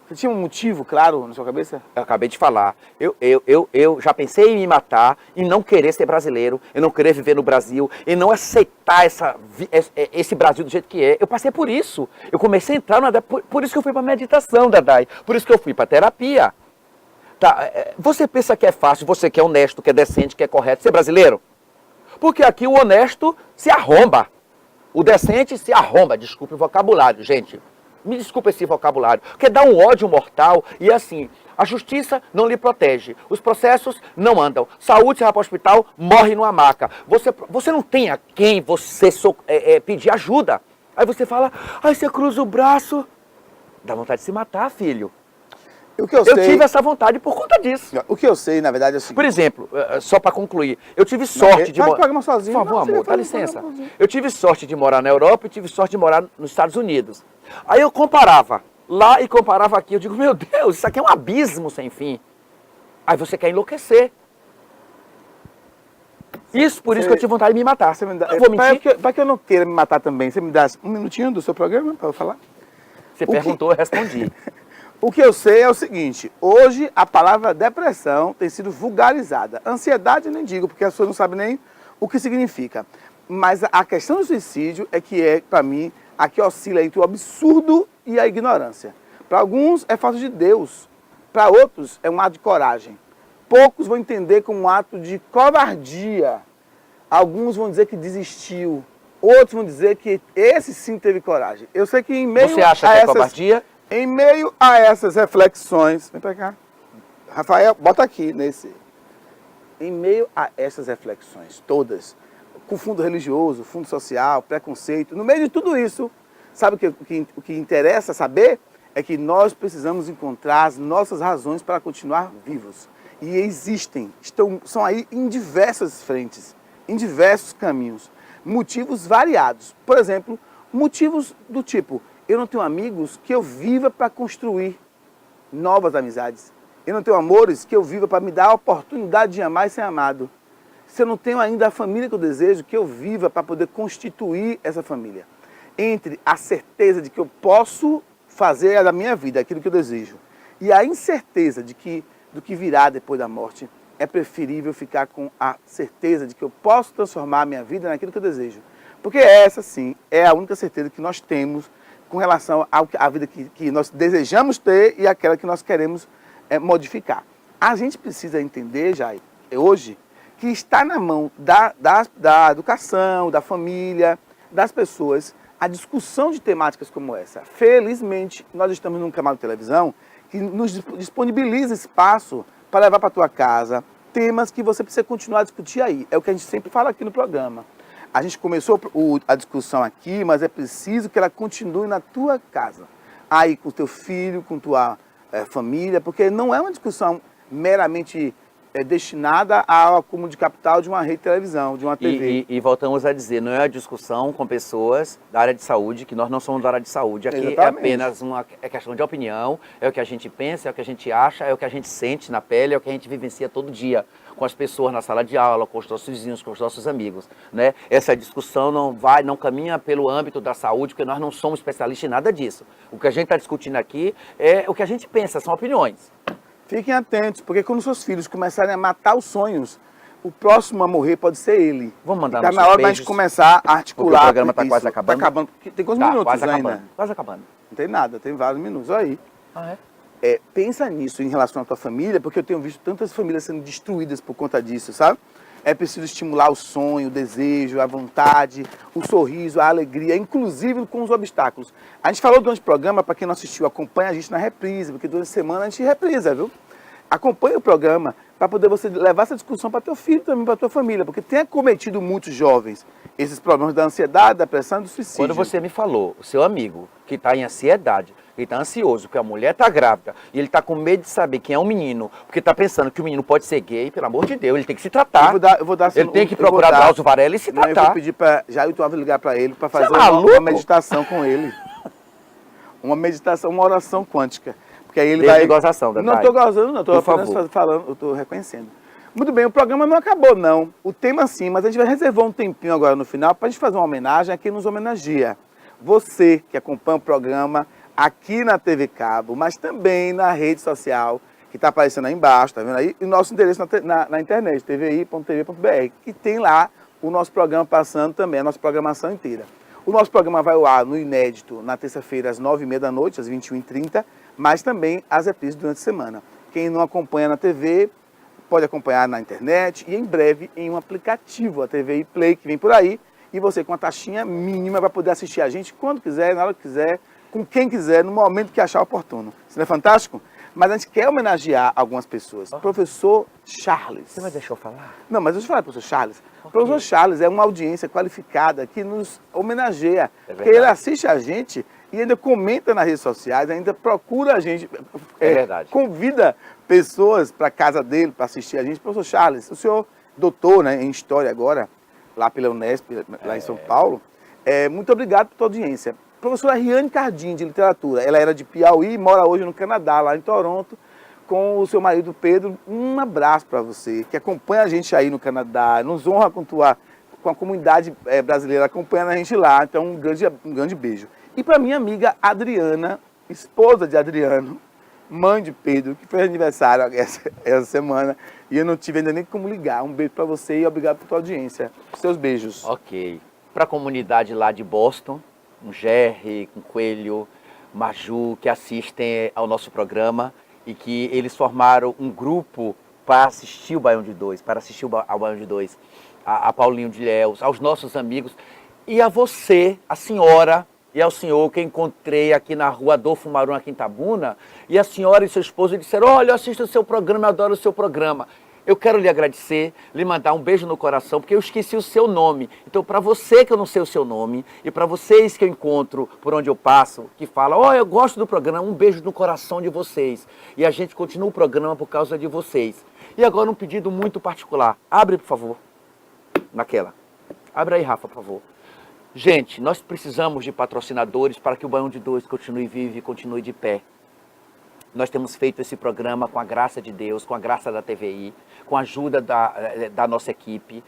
Você tinha um motivo, claro, na sua cabeça? Eu acabei de falar, eu já pensei em me matar, em não querer ser brasileiro, em não querer viver no Brasil, em não aceitar esse Brasil do jeito que é. Eu passei por isso. Eu comecei a entrar, por isso que eu fui para meditação, Dadai, por isso que eu fui para terapia. Tá, você pensa que é fácil, você que é honesto, que é decente, que é correto, ser brasileiro? Porque aqui o honesto se arromba, o decente se arromba, desculpe o vocabulário, gente. Me desculpa esse vocabulário, porque dá um ódio mortal e assim, a justiça não lhe protege, os processos não andam, saúde, você vai para o hospital, morre numa maca. Você não tem a quem você pedir ajuda. Aí você fala, aí você cruza o braço, dá vontade de se matar, filho. O que eu tive essa vontade por conta disso. O que eu sei, na verdade, é o seguinte. Por exemplo, só para concluir, eu tive sorte de morar... programa sozinho. Por favor, amor, dá licença. Eu tive sorte de morar na Europa e tive sorte de morar nos Estados Unidos. Aí eu comparava lá e comparava aqui. Eu digo, meu Deus, isso aqui é um abismo sem fim. Aí você quer enlouquecer. Por isso que eu tive vontade de me matar. Você me dá, não vou mentir. Para que eu não queira me matar também, você me dá um minutinho do seu programa para eu falar? Você perguntou, eu respondi. O que eu sei é o seguinte, hoje a palavra depressão tem sido vulgarizada. Ansiedade nem digo, porque as pessoas não sabem nem o que significa. Mas a questão do suicídio para mim, a que oscila entre o absurdo e a ignorância. Para alguns é falta de Deus, para outros é um ato de coragem. Poucos vão entender como um ato de covardia. Alguns vão dizer que desistiu, outros vão dizer que esse sim teve coragem. Eu sei que em meio Você acha que é covardia? Em meio a essas reflexões, vem pra cá, Rafael, bota aqui nesse. Em meio a essas reflexões todas, com fundo religioso, fundo social, preconceito, no meio de tudo isso, sabe o que interessa saber? É que nós precisamos encontrar as nossas razões para continuar vivos. E existem, são aí em diversas frentes, em diversos caminhos, motivos variados. Por exemplo, motivos do tipo, eu não tenho amigos que eu viva para construir novas amizades. Eu não tenho amores que eu viva para me dar a oportunidade de amar e ser amado. Se eu não tenho ainda a família que eu desejo, que eu viva para poder constituir essa família. Entre a certeza de que eu posso fazer da minha vida aquilo que eu desejo e a incerteza do que virá depois da morte, é preferível ficar com a certeza de que eu posso transformar a minha vida naquilo que eu desejo. Porque essa, sim, é a única certeza que nós temos com relação à vida que nós desejamos ter e aquela que nós queremos modificar. A gente precisa entender, Jair, hoje, que está na mão da educação, da família, das pessoas, a discussão de temáticas como essa. Felizmente, nós estamos num canal de televisão que nos disponibiliza espaço para levar para a tua casa temas que você precisa continuar a discutir aí. É o que a gente sempre fala aqui no programa. A gente começou a discussão aqui, mas é preciso que ela continue na tua casa. Aí com o teu filho, com tua família, porque não é uma discussão meramente destinada ao acúmulo de capital de uma rede de televisão, de uma TV. E voltamos a dizer, não é uma discussão com pessoas da área de saúde, que nós não somos da área de saúde. Aqui Exatamente. é apenas uma questão de opinião, é o que a gente pensa, é o que a gente acha, é o que a gente sente na pele, é o que a gente vivencia todo dia com as pessoas na sala de aula, com os nossos vizinhos, com os nossos amigos, né? Essa discussão não caminha pelo âmbito da saúde, porque nós não somos especialistas em nada disso. O que a gente está discutindo aqui é o que a gente pensa, são opiniões. Fiquem atentos, porque quando seus filhos começarem a matar os sonhos, o próximo a morrer pode ser ele. Vamos mandar Está na hora da gente começar a articular. O programa está quase acabando. Está acabando. Tem quantos minutos quase ainda? acabando. Quase acabando. Não tem nada, tem vários minutos. Olha aí. Ah, é? pensa nisso em relação à tua família, porque eu tenho visto tantas famílias sendo destruídas por conta disso, sabe? É preciso estimular o sonho, o desejo, a vontade, o sorriso, a alegria, inclusive com os obstáculos. A gente falou durante o programa, para quem não assistiu, acompanha a gente na reprise, porque durante a semana a gente reprisa, viu? Acompanhe o programa para poder você levar essa discussão para teu filho também, para tua família, porque tem acometido muitos jovens esses problemas da ansiedade, da depressão e do suicídio. Quando você me falou, o seu amigo, que está em ansiedade, que está ansioso, porque a mulher está grávida, e ele está com medo de saber quem é um menino, porque está pensando que o menino pode ser gay, pelo amor de Deus, ele tem que se tratar. Eu vou dar, ele tem que procurar Drauzio Varela e se tratar. Eu vou pedir para Jair Tuave ligar para ele, para fazer uma meditação com ele. Uma meditação, uma oração quântica. Porque aí ele vai... gozação, não estou gozando, não, estou apenas falando, eu estou reconhecendo. Muito bem, o programa não acabou, não. O tema sim, mas a gente vai reservar um tempinho agora no final para a gente fazer uma homenagem a quem nos homenageia. Você que acompanha o programa aqui na TV Cabo, mas também na rede social, que está aparecendo aí embaixo, tá vendo aí? E o nosso endereço na internet, tvi.tv.br, que tem lá o nosso programa passando também, a nossa programação inteira. O nosso programa vai ao ar no inédito na terça-feira às 9h30 da noite, às 21h30, mas também às reprises durante a semana. Quem não acompanha na TV, pode acompanhar na internet e em breve em um aplicativo, a TVI Play, que vem por aí, e você com uma taxinha mínima vai poder assistir a gente quando quiser, na hora que quiser, com quem quiser, no momento que achar oportuno. Isso não é fantástico? Mas a gente quer homenagear algumas pessoas. Professor Charles. Você vai deixar eu falar? Não, mas deixa eu falar, professor Charles. O professor Charles é uma audiência qualificada que nos homenageia. Porque ele assiste a gente e ainda comenta nas redes sociais, ainda procura a gente, convida pessoas para a casa dele para assistir a gente. Professor Charles, o senhor doutor, né, em História agora, lá pela Unesp, lá em São Paulo, muito obrigado por tua audiência. Professora Riane Cardim, de Literatura, ela era de Piauí e mora hoje no Canadá, lá em Toronto, com o seu marido Pedro. Um abraço para você, que acompanha a gente aí no Canadá, nos honra com a comunidade brasileira acompanhando a gente lá. Então, um grande beijo. E para minha amiga Adriana, esposa de Adriano, mãe de Pedro, que fez aniversário essa semana, e eu não tive ainda nem como ligar. Um beijo para você e obrigado por tua audiência. Seus beijos. Ok. Para a comunidade lá de Boston, um Jerry, um Coelho, Maju, que assistem ao nosso programa e que eles formaram um grupo para assistir o Baião de Dois, ao Baião de Dois, a Paulinho de Léus, aos nossos amigos e a você, a senhora e ao senhor que encontrei aqui na rua Adolfo Marum, aqui em Itabuna, e a senhora e seu esposo disseram: olha, eu assisto o seu programa, eu adoro o seu programa. Eu quero lhe agradecer, lhe mandar um beijo no coração, porque eu esqueci o seu nome. Então, para você que eu não sei o seu nome, e para vocês que eu encontro por onde eu passo, que falam: oh, eu gosto do programa, um beijo no coração de vocês. E a gente continua o programa por causa de vocês. E agora um pedido muito particular. Abre, por favor. Naquela. Abre aí, Rafa, por favor. Gente, nós precisamos de patrocinadores para que o Baião de Dois continue vivo e continue de pé. Nós temos feito esse programa com a graça de Deus, com a graça da TVI, com a ajuda da nossa equipe,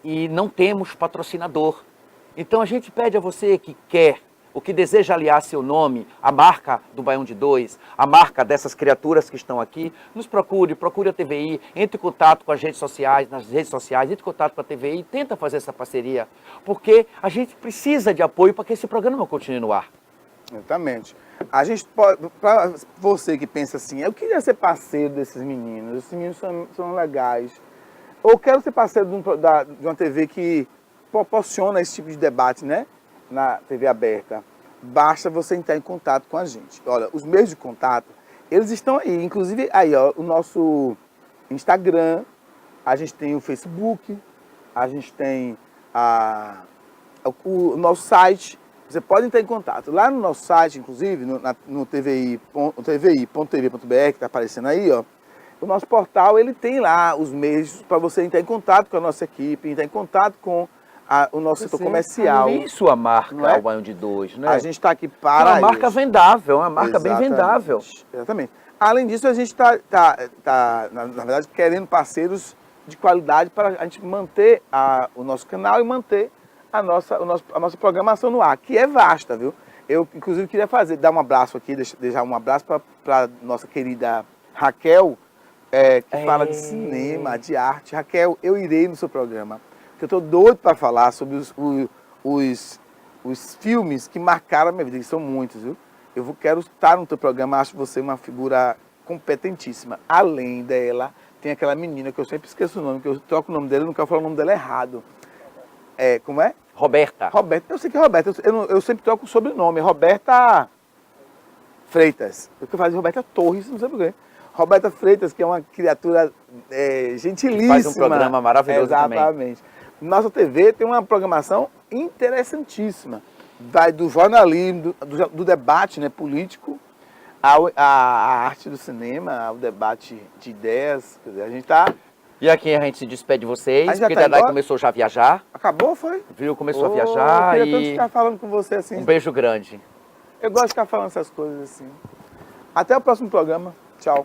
e não temos patrocinador. Então a gente pede a você que quer, o que deseja aliar seu nome, a marca do Baião de Dois, a marca dessas criaturas que estão aqui, nos procure a TVI, entre em contato com as redes sociais, entre em contato com a TVI, tenta fazer essa parceria, porque a gente precisa de apoio para que esse programa continue no ar. Exatamente. A gente pode, para você que pensa assim, eu queria ser parceiro desses meninos, esses meninos são legais, ou quero ser parceiro de uma TV que proporciona esse tipo de debate, né? Na TV aberta. Basta você entrar em contato com a gente. Olha, os meios de contato, eles estão aí, inclusive aí, ó, o nosso Instagram, a gente tem o Facebook, a gente tem o nosso site. Você pode entrar em contato. Lá no nosso site, inclusive, no tvi.tv.br, que está aparecendo aí, ó, o nosso portal, ele tem lá os meios para você entrar em contato com a nossa equipe, entrar em contato com o nosso setor comercial. Isso a marca, o Baião de Dois, né? A gente está aqui para uma marca vendável, uma marca bem vendável. Exatamente. Além disso, a gente está na verdade, querendo parceiros de qualidade para a gente manter o nosso canal e manter a nossa programação no ar, que é vasta, viu? Eu, inclusive, queria dar um abraço aqui, deixar um abraço para nossa querida Raquel, que fala de cinema, de arte. Raquel, eu irei no seu programa, porque eu estou doido para falar sobre os filmes que marcaram a minha vida, que são muitos, viu? quero estar no teu programa, acho você uma figura competentíssima. Além dela, tem aquela menina que eu sempre esqueço o nome, que eu troco o nome dela e não quero falar o nome dela errado. Como é? Roberta. Roberta, eu sei que é Roberta, eu sempre troco o sobrenome, Roberta Freitas. Eu quero fazer Roberta Torres, não sei porquê. Roberta Freitas, que é uma criatura gentilíssima. Faz um programa maravilhoso também. Exatamente. Nossa TV tem uma programação interessantíssima. Vai do jornalismo, do debate, né, político, a arte do cinema, ao debate de ideias. Quer dizer, a gente está... E aqui a gente se despede de vocês, A gente já porque tá Dadai embora? começou já a viajar, Acabou, foi? viu? Começou a Eu viajar queria tanto e ficar falando com você assim. um beijo grande. Eu gosto de ficar falando essas coisas assim. Até o próximo programa. Tchau.